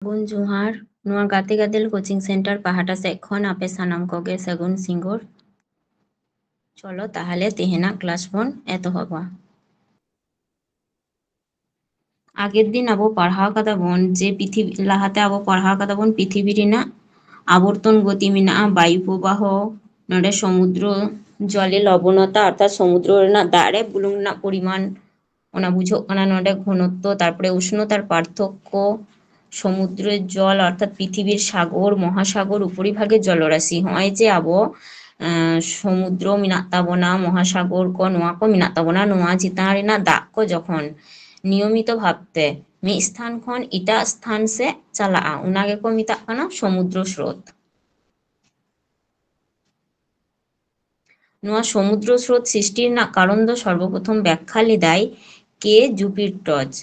ᱜᱩᱱ ᱡᱚᱦᱟᱨ ᱱᱚᱣᱟ ᱜᱟᱛᱮ ᱜᱟᱫᱮᱞ ᱠᱳচিᱝ ᱥᱮᱱᱴᱟᱨ ᱯᱟᱦᱴᱟ ᱥᱮᱫ ᱠᱷᱚᱱ ᱟᱯᱮ ᱥᱟᱱᱟᱢ ᱠᱚᱜᱮ ᱥᱟᱹᱜᱩᱱ ᱥᱤᱸᱜᱟᱹᱲ। চলো তাহলে তেহেনাক ক্লাস বন এতহবা। আগের দিন আবো পড়াও কাদা বন যে পৃথিবী লাহাতে আবো পড়াও কাদা বন পৃথিবী রেনাক আবর্তন গতি মেনাগᱼা বায়ু প্রবাহ নডে সমুদ্র জলে লবণতা অর্থাৎ সমুদ্র রেনাক দাগ রে বুলুং রেনাক পরিমাণ ওনা বুঝোগ কানা নডে ঘনত্ব তারপরে উষ্ণতার পার্থক্য সমুদ্রের জল অর্থাৎ পৃথিবীর সাগর মহাসাগর উপরিভাগে জলরাশি হয় যে আবো সমুদ্র মেনাগ তাবोना মহাসাগর को नोआ को मेनाग ताबोना नोआ चितान रेनाग दाग को जखन नियमित भावते मिद स्थान खन एटाग स्थान से चालागा उना गेको मेताग काना समुद्र स्रोत। नोआ समुद्र स्रोत सृष्टि रेनाग कारण दो सर्वप्रथम व्याख्या लेदाय के जुपिटर्स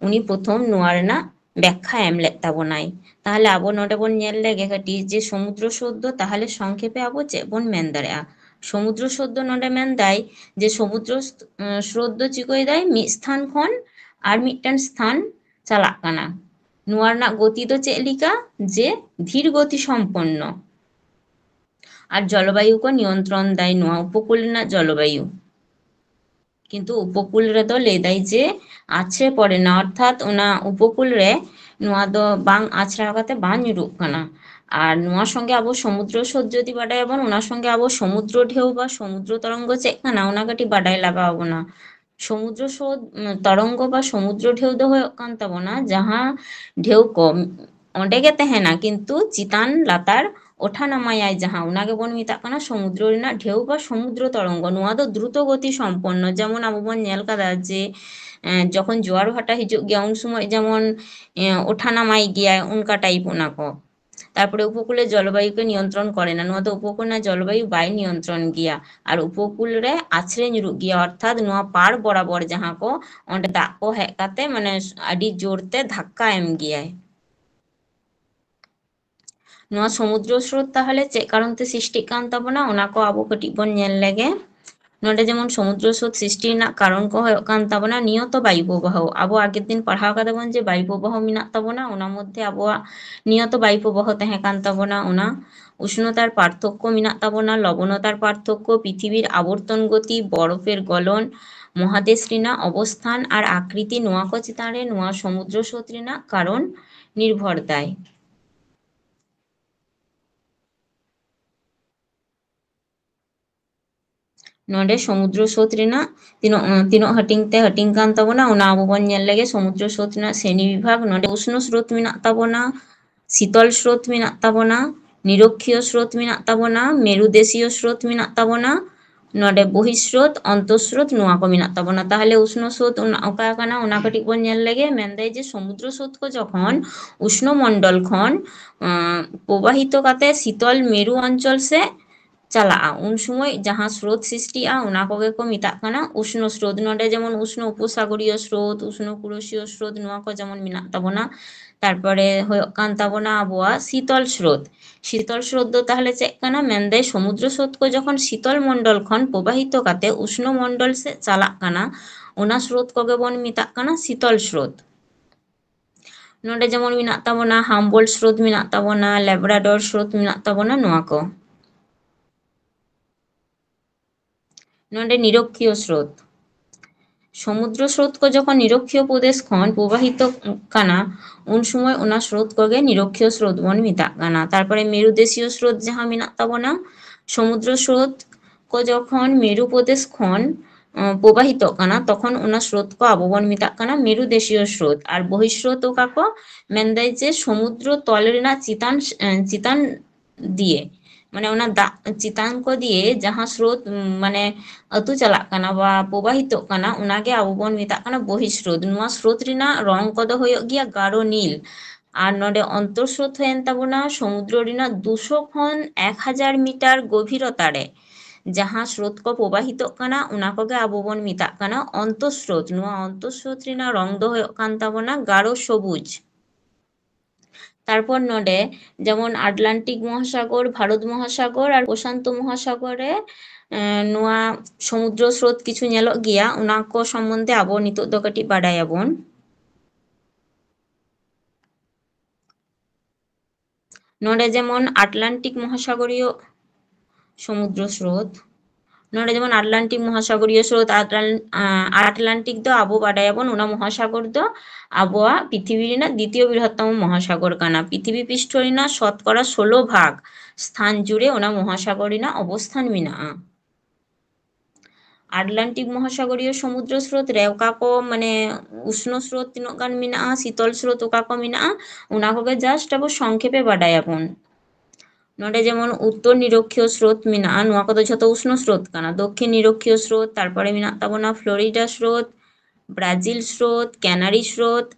उनी प्रथम नोआ रेनाग व्याख्या एम लेद ताबोनाय। ताहले आबो नोडे बोन नेल लेगे काटी जे समुद्र स्रोत दो ताहले संक्षेपे आबो चेद बोन मेन दाड़ेयगा समुद्र स्रोत दो नोडे मेन दाय जे समुद्र स्रोत दो चिकोय दाय मिद स्थान खन आर मिदटान स्थान चालाग काना नोआ रेनाग गति दो चेद लेका जे धीर गति सम्पन्न और जलवायु को नियंत्रण दाय नोआ उपकूल रेनाग जलवायु किन्तु उपकूल रे दो लेदाय जे आछड़े पड़े ना अर्थात ओना उपकूल रे नोआ दो बांग आछड़ा काते बांग nyurug काना और नोआ संगे आबो समुद्र स्रोत जदि बाडाय आबोन ओना संगे आबो समुद्र ढेउ बा समुद्र तरंग चेद काना ओना काटी बाडाय लागाबोना समुद्र स्रोत तरंग बा समुद्र ढेउ दो हुयुग कान ताबोना जहां ढेउ को ओंडे गे तहेना किन्तु चितान लातार ओठानामायाय जहां ओना गे बोन मेताग काना समुद्र रेनाग ढेउ बा समुद्र तरंग नोआ दो द्रुत गति सम्पन्न जेमन आबो बोन नेल कादा जे जखन जोयार भाटा हिजुग गिया उन समय जेमन ओठानामाय गिया उनका टाइप ओना को तारपरे उपकूले जलवायु के नियंत्रण करे ना नोआ दो उपकूल ना जलवायु बाय नियंत्रण गिया और उपकूल रे आछड़े nyurug गिया अर्थात नोआ पार बराबर जहां को ओंडे दाग को हेज काते माने आडी जोरते धक्का एम गियाय। नोआ समुद्र स्रोत ताहले चेद कारणते सृष्टि कान ताबोना ओना को आबो कटी बोन नेल लेगे नोडे जेमन समुद्र स्रोत सृष्टि रेनाग कारण को हुयुग कान ताबोना नियत वायु प्रवाह आबो आगेर दिन पढ़ाव कादा बोन जे वायु प्रवाह मेनाग ताबोना ओना मध्य आबोआ नियत वायु प्रवाह तहे कान ताबोना ओना उष्णतार पार्थक्य मेनाग ताबोना लवणतार पार्थक्य पृथिवीर आवर्तन गति बरफेर गलन महादेश रेनाग अवस्थान और आकृति नोआ को चेतान रे नोआ समुद्र स्रोत रेनाग कारण निर्भर दाय। नोडे समुद्र स्रोत रेनाग तीनों हटिंग ते हटिंग कान ताबोना ओना आबो बोन नेल लेगे समुद्र स्रोत रेनाग श्रेणी विभाग नोडे उष्ण स्रोत मेनाग ताबोना शीतल स्रोत मेनाग ताबोना निरक्षीय स्रोत मेनाग ताबोना मेरुदेशीय स्रोत मेनाग ताबोना नोडे बहिस्रोत अंतस्रोत नोआ को मेनाग ताबोना। ताहले उष्ण स्रोत ओका काना ओना कटी बोन नेल लेगे मेनदाय जे समुद्र स्रोत को जखन उष्ण मंडल खन प्रवाहित काते शीतल मेरु अंचल से चालागा उन समय जहां स्रोत सृष्टिया ओना कोगे को मेताग काना उष्ण स्रोत नोडे जेमन उष्ण उपसागरीय स्रोत उष्ण कुरशीय स्रोत नोआ को जेमन मेनाग ताबोना तारपरे हुयुग कान ताबोना आबोआ शीतल स्रोत दो ताहले चेद काना मेनदाय समुद्र स्रोत को जखन शीतल मंडल खन प्रवाहित काते उष्ण मंडल से चालाग काना ओना स्रोत कोगे बोन मेताग काना शीतल स्रोत। नोडे जेमन मेनाग ताबोना हाम्बोल्ट स्रोत मेनाग ताबोना लैब्राडोर स्रोत मेनाग ताबोना नोआ को। नोडे निरक्षीय स्रोत समुद्र स्रोत को जखन निरक्षीय प्रदेश खन प्रवाहित काना उन समय ओना स्रोत कोगे निरक्षीय स्रोत बोन मेताग काना। तारपरे मेरुदेशीय स्रोत जहां मेनाग ताबोना समुद्र स्रोत को जखन मेरु प्रदेश खन प्रवाहित काना तखन ओना स्रोत को आबो बोन मेताग काना मेरुदेशीय स्रोत और बहिस्रोत ओका को मेनदाय जे समुद्र तल रेनाग चितान दिए माने ओना दाग चितान को दिए जहां स्रोत माने अतु चालाग काना बा प्रवाहित काना ओनागे आबो बोन मेताग काना बहिस्रोत नोआ स्रोत रेनाग रंग कोदो हुयुग गिया गाढ़ो नील और नोडे अंतर्स्रोत हुयेन ताबोना समुद्र रेनाग 200 खन 1000 मीटर गभीरता रे जहां स्रोत को प्रवाहित काना ओना कोगे आबो बोन मेताग काना अंतस्रोत नोआ अंतस्रोत रेनाग रंग दो हुयुग कान ताबोना गाढ़ो सबुज। तारपर नोडे जेमन आटलांटिक महासागर भारत महासागर और प्रशांत महासागरे नोआ समुद्र स्रोत किछु नेलोग गिया ओना को सम्बन्धे आबो नितोग दो काटी बाडायाबोन। नोडे जेमन आटलांटिक महासागरीय समुद्र स्रोत नोडे जेमन आटलांटिक महासागरीय स्रोत आटलांटिक दो आबो बाडायाबन उना महासागर दो आबोआ पृथिवी रेनाग द्वितीय बृहत्तम महासागर काना पृथिवी पृष्ठ रेनाग शतकरा 16 भाग स्थान जुड़े ओना महासागर रेनाग अवस्थान मेनागा। आटलांटिक महासागरीय समुद्र स्रोत रे ओका को माने उष्ण स्रोत तीनों गान मेनागा शीतल स्रोत ओका को मेनागा उना कोगे जस्ट आबो संक्षेपे बाडायाबन। नोडे जेमन उत्तर निरक्षीय स्रोत मेनागा नोआ कोदो झोतो उष्ण स्रोत काना दक्षिण निरक्षीय स्रोत तारपरे मेनाग ताबोना फ्लोरिडा स्रोत ब्राजिल स्रोत कैनारी स्रोत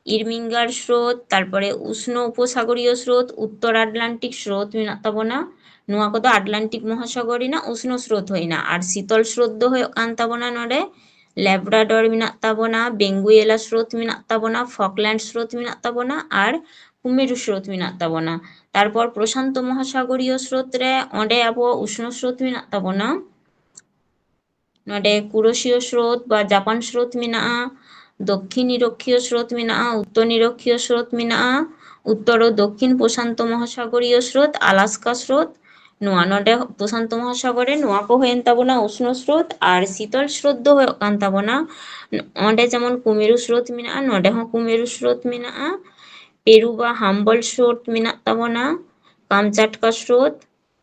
इरमिंगार स्रोत तारपरे उष्ण उपसागरीय स्रोत उत्तर आटलांटिक स्रोत मेनाग ताबोना नोआ कोदो आटलांटिक महासागर रेनाग उष्ण स्रोत होइना आर शीतल स्रोत दो हुयुग कान ताबोना नोडे लैब्राडोर मेनाग ताबोना बेंगुएला स्रोत मेनाग ताबोना फकलैंड स्रोत मेनाग ताबोना आर कुमेरु स्रोत मेनाग ताबोना। तारपर प्रशांत महासागरीय स्रोत रे ओंडे आबो उष्ण स्रोत मेनाग ताबोना नोडे कुरोशीय स्रोत बा जापान स्रोत मेनागा दक्षिण निरक्षीय स्रोत मेनागा उत्तर निरक्षीय स्रोत मेनागा उत्तर और दक्षिण प्रशांत महासागरीय स्रोत आलास्का स्रोत नोआ नोडे प्रशांत महासागरे नोआ को हुयेन ताबोना उष्ण स्रोत आर शीतल स्रोत दो हुयुग कान ताबोना ओंडे जेमन कुमेरु स्रोत मेनागा नोडे हों कुमेरु स्रोत मेनागा पेरू बा हाम्बल स्रोत मेनाग ताबोना कामचाटका स्रोत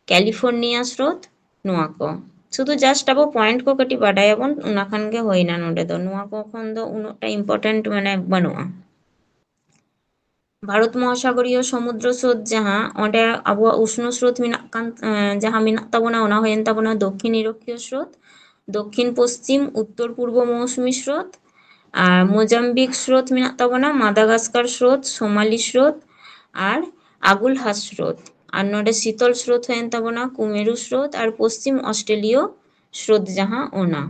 कैलिफोर्निया स्रोत नोआ को शुधु जस्ट आबो पॉइंट को कटी बाडायाबन उना खान गे होइना नोडे दो नोआ को खन दो उनोटा इम्पोर्टेंट माने बानुआ। भारत महासागरीय समुद्र स्रोत जहाँ ओंडे आबो उष्ण स्रोत मेनाग कान जहाँ मेनाग ताबोना ओना हुयेन ताबोना दक्षिण निरक्षीय स्रोत दक्षिण पश्चिम उत्तर पूर्व मौसुमी स्रोत আর মোজাম্বিক স্রোত মেনাগ তাবনা মাদাগাস্কার স্রোত সোমালি স্রোত আর আগুলহাস স্রোত আর নডে শীতল স্রোত হয়েন তাবনা কুমেরু স্রোত আর পশ্চিম অস্ট্রেলীয় স্রোত যাহা ওনা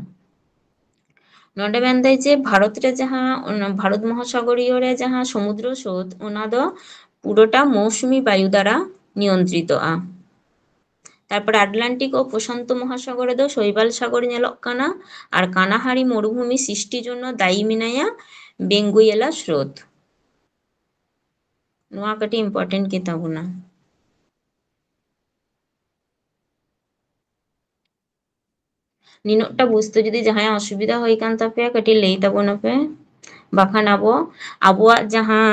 नोडे मेंदाई जे भारत रे जहाँ भारत महासागरीय रे जहाँ समुद्र स्रोत ओना दो पुरोटा मौसुमी वायु द्वारा नियंत्रित तारपर आटलांटिक और प्रशांत महासागरे दो शैवाल सागर नेलोग काना और कानाहारी मरुभूमि सृष्टिर जोन्नो दायी मेनाया बेंगुएला स्रोत नोआ कटी इम्पोर्टेंट के ताबोना। निनोटा बुझते जुदी जहां असुविधा होई कान तापे कटी लई ताबोना पे बाखान आबो आबोआ जहां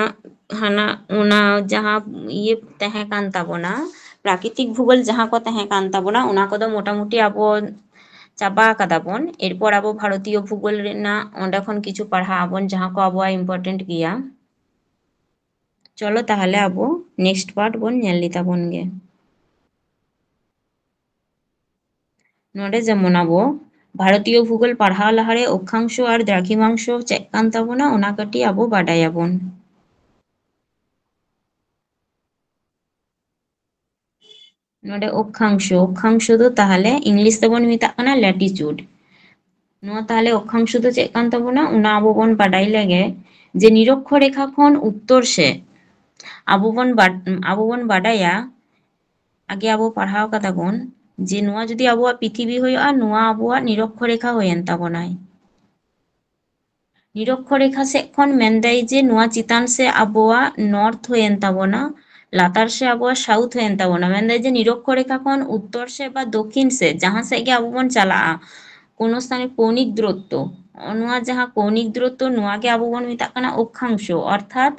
हाना ओना जहां ये तहे कान ताबोना प्राकृतिक भूगोल जहां को तहे कान ताबोना ओना को दो मोटामुटी आबो चाबा कादाबन एरपर आबो भारतीय भूगोल रेना ओंडे खन किछु पढ़ा आबन जहां को आबोआ इम्पोर्टेंट गिया। चलो ताहले आबो नेक्स्ट पार्ट बन नेल ली ताबन गे नोडे जेमन आबो भारतीय भूगोल पढ़ाव लहारे अक्षांश और द्राघिमांश चेक कान ताबोना ओना कटी आबो बाडायाबन। नोडे अक्षांश दो ताहले इंग्लिश तेबन मेता काना लैटिट्यूड नोआ ताहले अक्षांश दो चेक कान ताबोना ओना आबो बन बाडाई लेगे जे निरक्षरेखा खन उत्तर से आबो बन बाडाया आगे आबो पढ़ाव कादा बन जे नोआ जुदी आबोआ पृथिवी होयोआ नोआ आबोआ निरक्षरेखा होयेन ताबोनाय निरक्षरेखा से खन मेनदाई जे नोआ चितान से आबोआ नॉर्थ होयेन ताबोना लातार से आबोआ साउथ होयेन ताबोना मेनदाई जे निरक्षरेखा खन उत्तर से बा दक्षिण से जहां से गे आबो बन चालाआ कोनो स्थाने कौणिक दूरत्व नोआ जहां कौणिक दूरत्व नोआ गे आबो बन मेता काना अक्षांश अर्थात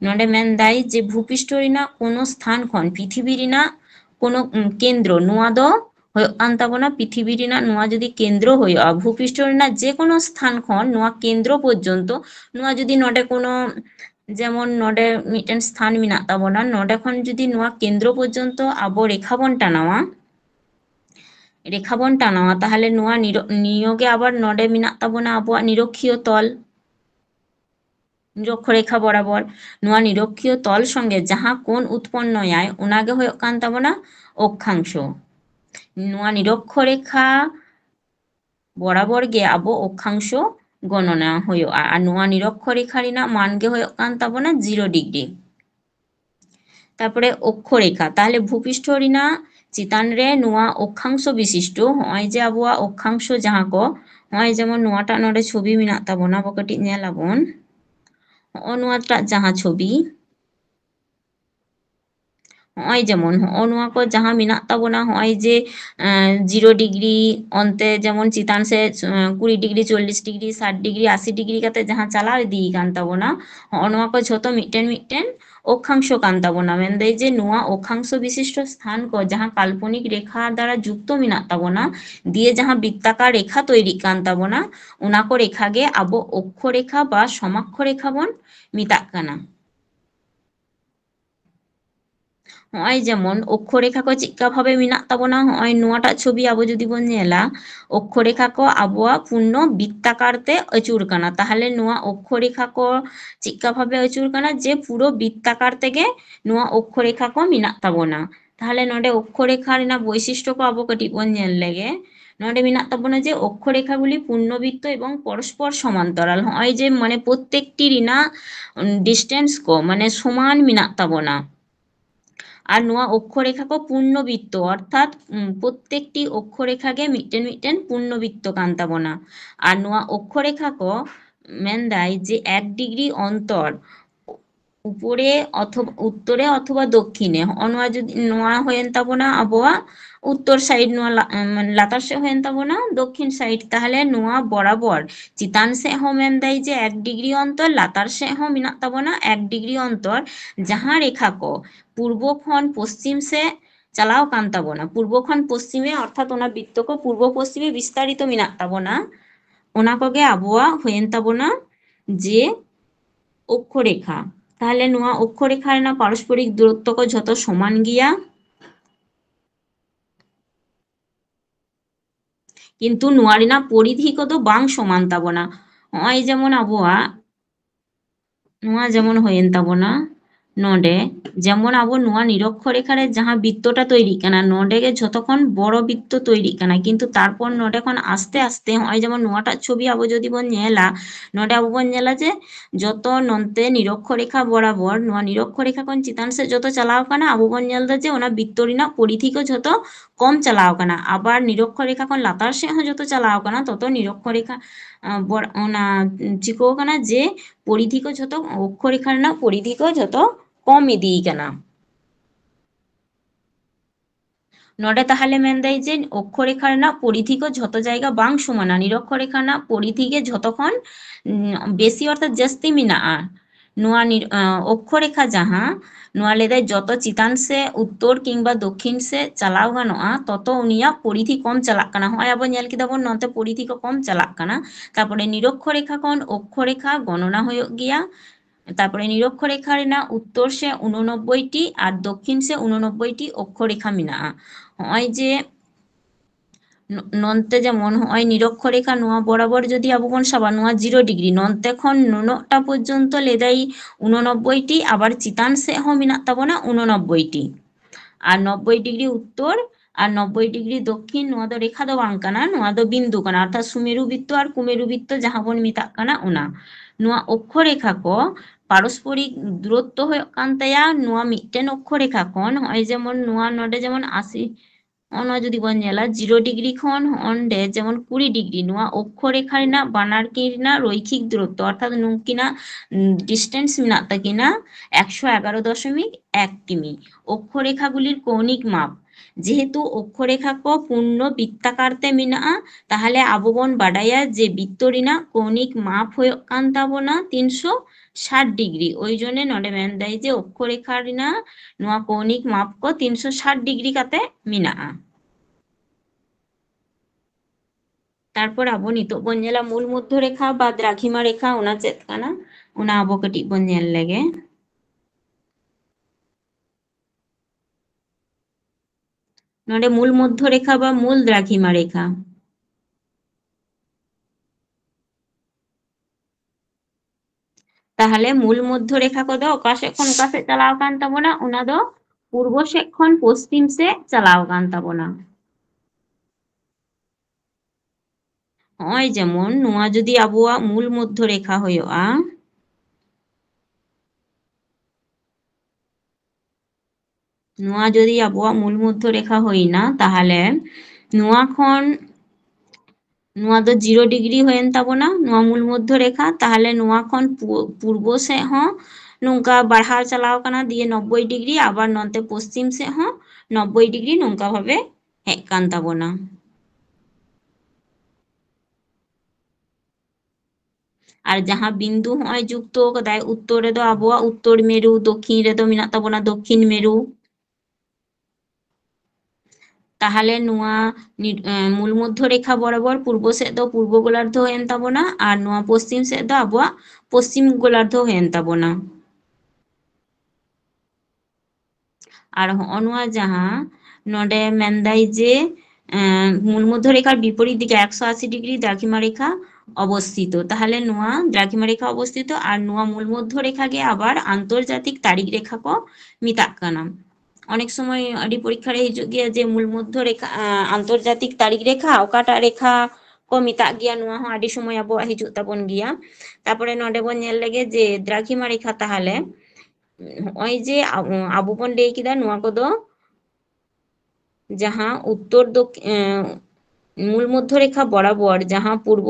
नोडे मेनदाई जे भूपृष्ठ रेना कोनो स्थान खन पृथिवी रेना कोनो केंद्र नोआ दो हुयुग कान ताबोना पृथिवी रेना नोआ जुदी केंद्र हुयुगा भूपृष्ठ रेना जे कोनो स्थान खन नोआ केंद्र पर्यन्त नोआ जुदी नोडे कोनो जेमन नोडे मिटेन स्थान मेना ताबोना नोडे खन जुदी नोआ केंद्र पर्यन्त आबो रेखा बन टानावा ताहले नोआ नियोगे आबार नोडे मेना ताबोना आबोआ निरक्षीय तल निरक्षरेखा बराबर नोआ निरक्षीय तल संगे जहां कोण उत्पन्न आय ओनागे हुयुग कान ताबोना अक्षांश नोआ निरक्षरेखा बराबर गे आबो अक्षांश गणना हुयुगा और नोआ निरक्षरेखा रेना मान गे हुयुग कान ताबोना 0 डिग्री तारपरे अक्षरेखा ताहले भूपृष्ठ रेना चितान रे नोआ अक्षांश विशिष्ट हय जे आबोआ अक्षांश जहां को हय जेमन नोआटा नोडे छवि मेना ताबोना बो कटी नेलाबन नोआटा जहां छवि ᱦᱚᱸᱜᱼᱚᱭ ᱡᱮᱢᱚᱱ ᱦᱚᱸᱜᱼᱚ ᱱᱚᱣᱟ ᱠᱚ ᱡᱟᱦᱟᱸ ᱢᱮᱱᱟᱜ ᱛᱟᱵᱚᱱᱟ, ᱦᱚᱸᱜᱼᱚᱭ ᱡᱮ 0 ডিগ্রি ᱚᱱᱛᱮ ᱡᱮᱢᱚন ᱪᱮᱛᱟᱱ ᱥᱮᱫ 20 ডিগ্রি 40 ডিগ্রি 60 ডিগ্রি 80 ডিগ্রি ᱠᱟᱛᱮ ᱡᱟᱦᱟᱸ ᱪᱟᱞᱟᱣ ᱤᱫᱤ ᱠᱟᱱ ᱛᱟᱵᱚᱱᱟ, ᱦᱚᱸᱜᱼᱚ ᱱᱚᱣᱟ ᱠᱚ ᱡᱷᱚᱛᱚ ᱢᱤᱫᱴᱮᱱ ᱢᱤᱫᱴᱮᱱ অক্ষাংশ কান তাবনা। মেনদাই যে নোয়া অক্ষাংশ বিশিষ্ট স্থান কো যাহা কাল্পনিক রেখা দ্বারা যুক্ত মিনাক তাবনা দিয়ে যাহা বৃত্তাকার রেখা তৈরি কান তাবনা, ওনা কো রেখা গে আবো অক্ষরেখা বা সমাক্ষ রেখা বন মিতাক কানা। ᱦᱚᱸᱜᱼᱚᱭ ᱡᱮᱢᱚᱱ ᱚᱠᱠᱷᱚᱨᱮᱠᱷᱟ ᱠᱚ ᱪᱮᱫᱠᱟ ᱵᱷᱟᱵᱮ ᱢᱮᱱᱟᱜ ᱛᱟᱵᱚᱱᱟ, ᱦᱚᱸᱜᱼᱚᱭ ᱱᱚᱣᱟᱴᱟᱜ ᱪᱷᱚᱵᱤ ᱟᱵᱚ ᱡᱩᱫᱤ ᱵᱚᱱ ᱧᱮᱞᱟ, অক্ষরেখা ᱠᱚ আবহাওয়া পূর্ণ বৃত্তাকার তে আচুর কানা। তাহলে নোয়া অক্ষরেখা কো চিক্কা ভাবে আচুর কানা যে পুরো বৃত্তাকার থেকে নোয়া অক্ষরেখা কো মেনাᱜ ᱛᱟᱵᱚᱱᱟ। তাহলে ᱱᱚᱰᱮ অক্ষরেখা ᱨᱮᱱᱟᱜ বৈশিষ্ট্য ᱠᱚ ᱟᱵᱚ ᱠᱟᱹᱴᱤᱡ ᱵᱚᱱ ᱧᱮᱞ ᱞᱮᱜᱮ। ᱱᱚᱰᱮ ᱢᱮᱱᱟᱜ ᱛᱟᱵᱚᱱᱟ ᱡᱮ অক্ষরেখাগুলি পূর্ণবৃত্ত এবং পরস্পর সমান্তরাল। ᱦᱚᱸᱜᱼᱚᱭ ᱡᱮ মানে প্রত্যেকটি ᱨᱮᱱᱟᱜ ডিস্টেন্স ᱠᱚ মানে সমান মেনাᱜ ᱛᱟᱵᱚᱱᱟ। আর নোয়া অক্ষরেখা কো পূর্ণবৃত্ত অর্থাৎ প্রত্যেকটি অক্ষরেখা গে মিটটেন মিটটেন পূর্ণবৃত্ত কান তাবনা। আর নোয়া অক্ষরেখা কো মেনদাই যে 1 ডিগ্রি অন্তর উপরে অথবা উত্তরে অথবা দক্ষিণে, নোয়া যদি নোয়া হয়েন তাবনা আবহাওয়া উত্তর সাইড নোয়া মানে লাতার সে হয়েন তাবনা দক্ষিণ সাইড। তাহলে নোয়া বরাবর চিতান সে হো মেনদাই যে 1 ডিগ্রি অন্তর লাতার সে হো মেনাᱜ তাবনা 1 ডিগ্রি অন্তর, যাহা রেখা কো পূর্ব খন পশ্চিম সে চালাও কান তাবনা। পূর্ব খন পশ্চিমে অর্থাৎ ওনা বৃত্ত কো পূর্ব পশ্চিমে বিস্তারিত মেনাᱜ তাবনা, ওনা কোগে আবহাওয়া হয়েন তাবনা যে অক্ষরেখা। তাহলে নোয়া অক্ষরেখা রেনাᱜ পারস্পরিক দূরত্ব কো ঝᱚᱛᱚ সমান গিয়া, কিন্তু নোয়া রেনাᱜ পরিধি কো ᱫᱚ ᱵᱟᱝ ᱥᱚᱢᱟᱱ ᱛᱟᱵᱚᱱᱟ। ᱦᱚᱸᱜᱼᱚᱭ ᱡᱮᱢᱚᱱ ᱟᱵᱚᱣᱟᱜ নোয়া যেমন হয়েন তাবনা নোডে, যেমন আবো নোয়া নিরক্ষরেখা রে যাহা বৃত্তটা তৈরি কানা নোডে গে যতক্ষণ বড় বৃত্ত তৈরি কানা, কিন্তু তারপর নোডে খন আস্তে আস্তে হয় যেমন নোয়াটার ছবি আবো যদি বন নেলা, নোডে আবো বন নেলা যে যত নন্তে নিরক্ষরেখা বরাবর নোয়া নিরক্ষরেখা খন চিতান সে যত চালাও কানা আবো বন নেলদা যে ওনা বৃত্ত রেনাᱜ পরিধি কো যত কম চালাও কানা। আবার নিরক্ষরেখা খন লাতার সে হো যত চালাও কানা তত নিরক্ষরেখা ওনা চিকো কানা যে পরিধি কো যত অক্ষরেখা রেনাᱜ পরিধি কো যত কম ইদি কানা। নোডে তাহলে মেনদাই যে অক্ষরেখা রেনাᱜ পরিধি কো যত জায়গা বাং সমানা, নিরক্ষরেখা রেনাᱜ পরিধি গে যতক্ষণ বেশি অর্থাৎ জাস্তি মেনাᱜᱼᱟ। নোয়া অক্ষরেখা যাহা নোয়া লেদাই যত চিতান সে উত্তর কিংবা দক্ষিণ সে চালাও গানোᱜᱼᱟ তত উনিয়াᱜ পরিধি কম চালাᱜ কানা। হয় আবো ᱧᱮᱞ ᱠᱮᱫᱟ ᱵᱚᱱ ᱱᱚᱛᱮ পরিধি কো কম চালাᱜ কানা। তারপরে নিরক্ষরেখা খন অক্ষরেখা গণনা হয়ে গিয়া, তারপরে নিরক্ষরেখা রেনাᱜ উত্তর সে 89টি আর দক্ষিণ সে 89টি অক্ষরেখা মেনাᱜᱼᱟ। হয় যে নন্তে যেমন হয় নিরক্ষরেখা নোয়া বরাবর যদি আবো বন সাবা নোয়া 0 ডিগ্রি নন্তে খন নুনটা পর্যন্ত লেদাই 89টি, আবার চিতান সে হো মেনাᱜ তাবনা 89টি। আর 90 ডিগ্রি উত্তর আর 90 ডিগ্রি দক্ষিণ নোয়া দো রেখা দো বাং কানা, নোয়া দো বিন্দু কানা অর্থাৎ সুমেরু বৃত্ত আর কুমেরু বৃত্ত যাহা বন মেতাᱜ কানা ওনা। নোয়া অক্ষরেখা কো পারস্পরিক দূরত্ব হয়ে কান তায়া নোয়া মিটটেন অক্ষরেখা খন হয় যেমন নোয়া নডে যেমন 80 ᱚᱱᱟ ᱡᱩᱫᱤ ᱵᱚᱱ ᱧᱮᱞᱟ 0 ডিগ্রি ᱠᱷᱚᱱ ᱚᱸᱰᱮ ᱡᱮᱢᱚᱱ 20 ডিগ্রি ᱱᱚᱣᱟ ᱚᱠᱠᱷᱚᱨᱮᱠᱷᱟ ᱨᱮᱱᱟᱜ ᱵᱟᱱᱟᱨ ᱠᱤᱱ ᱨᱮᱱᱟᱜ ᱨᱚৈখিক দূরত্ব অর্থাৎ নুঙ্কিনাᱜ ডিস্টেন্স মেনাᱜ তাকিনা 111.1 কিমি। অক্ষরেখাগুলির কৌণিক মাপ যেহেতু অক্ষরেখা কো পূর্ণ বৃত্তাকারতে মেনাᱜᱼᱟ, তাহলে আবো বন বাডায়া যে বৃত্ত রেনাᱜ কৌণিক মাপ ᱦᱩᱭᱩᱜ ᱠᱟᱱ ᱛᱟᱵᱚᱱᱟ 360 ডিগ্রি। ওই জন্য নডে মেনদাই যে অক্ষরেখা রেনাᱜ নোয়া কৌণিক মাপ কো 360 ডিগ্রি কাতে মেনাᱜᱼᱟ। তারপর আবো নিতোᱜ বন ᱧᱮᱞᱟ মূল মধ্য রেখা বা দ্রাঘিমা রেখা ওনা চেদ কানা, ওনা আবো কাটিᱡ বন ᱧᱮᱞ লেগে। নোডে মূল মধ্য রেখা বা মূল দ্রাঘিমা রেখা, তাহলে মূল মধ্য রেখা কদো অকা সেদ ᱠᱷᱚᱱ অকা সেদ চালাও কান তাবনা ওনা দো পূর্ব সেদ ᱠᱷᱚᱱ পশ্চিম সে চালাও কান তাবনা। হয় যেমন নোয়া যদি আবোয়াগ মূল মধ্য রেখা হয়োগᱼᱟ, নোয়া যদি আবোয়াগ মূল মধ্য রেখা হইনা তাহলে নোয়া খন নোয়া দো 0 ডিগ্রি হয়েন তাবনা নোয়া মূল মধ্য রেখা। তাহলে নোয়া খন পূর্ব সেদ হো ᱱᱚᱝᱠᱟ ᱵᱟᱲᱦᱟᱣ ᱪᱟᱞᱟᱣ ᱠᱟᱱᱟ ᱫᱤᱭᱮ 90 ডিগ্রি, আবার নন্তে পশ্চিম সেᱫ হᱚᱸ 90 ডিগ্রি ᱱᱚᱝᱠᱟ ভাবে ᱦᱮᱡ ᱠᱟᱱ ᱛᱟᱵᱚᱱᱟ। আর ᱡᱟᱦᱟᱸ বিন্দু হᱚᱸᱜᱼᱚᱭ যুক্ত ᱠᱟᱫᱟᱭ উত্তর রেᱫᱚ আবᱚᱣᱟᱜ উত্তর মেরু, দক্ষিণ রেᱫᱚ ᱢᱮᱱᱟᱜ ᱛᱟᱵᱚᱱᱟ দক্ষিণ মেরু। তাহলে নোয়া মূল মধ্য রেখা বরাবর পূর্ব সেদ ᱫᱚ পূর্ব গোলার্ধ ᱦᱩᱭᱮᱱ ᱛᱟᱵᱚᱱᱟ আর নোয়া পশ্চিম সেদ ᱫᱚ আবᱚᱣᱟᱜ পশ্চিম গোলার্ধ ᱦᱩᱭᱮᱱ ᱛᱟᱵᱚᱱᱟ। আর হᱚᱸᱜᱼᱚ ᱱᱚᱣᱟ ᱡᱟᱦᱟᱸ ᱱᱚᱰᱮ ᱢᱮᱱᱫᱟᱭ ᱡᱮ মূল মধ্য রেখার বিপরীত দিকে 180 ডিগ্রি দ্রাঘিমা রেখা অবস্থিত। তাহলে নোয়া দ্রাঘিমা রেখা অবস্থিত আর নোয়া মূল মধ্য রেখা গে আবার আন্তর্জাতিক তারিখ রেখা কো মিতাগ কানা। অনেক সময় আডি পরীক্ষা রে হিজুᱜ গᱮᱭᱟ যে মূল মধ্য রেখা আন্তর্জাতিক তারিখ রেখা অকাᱴᱟᱜ রেখা ᱠᱚ ᱢᱮᱛᱟᱜ ᱜᱮᱭᱟ, ᱱᱚᱣᱟ ᱦᱚᱸ ᱟᱹᱰᱤ ᱥᱚᱢᱚᱭ ᱟᱵᱚᱣᱟᱜ ᱦᱤᱡᱩᱜ ᱛᱟᱵᱚᱱ ᱜᱮᱭᱟ। ᱛᱟᱨᱯᱚᱨᱮ ᱱᱚᱰᱮ ᱵᱚᱱ ᱧᱮᱞ ᱞᱮᱜᱮ ᱡᱮ দ্রাঘিমা রেখা তাহলে ᱱᱚᱜᱼᱚᱭ ᱡᱮ ᱟᱵᱚ ᱵᱚᱱ ᱞᱟᱹᱭ ᱠᱮᱫᱟ ᱱᱚᱣᱟ ᱠᱚᱫᱚ ᱡᱟᱦᱟᱸ ᱩত্তর মূল মধ্য রেখা বরাবর ᱡᱟᱦᱟᱸ পূর্ব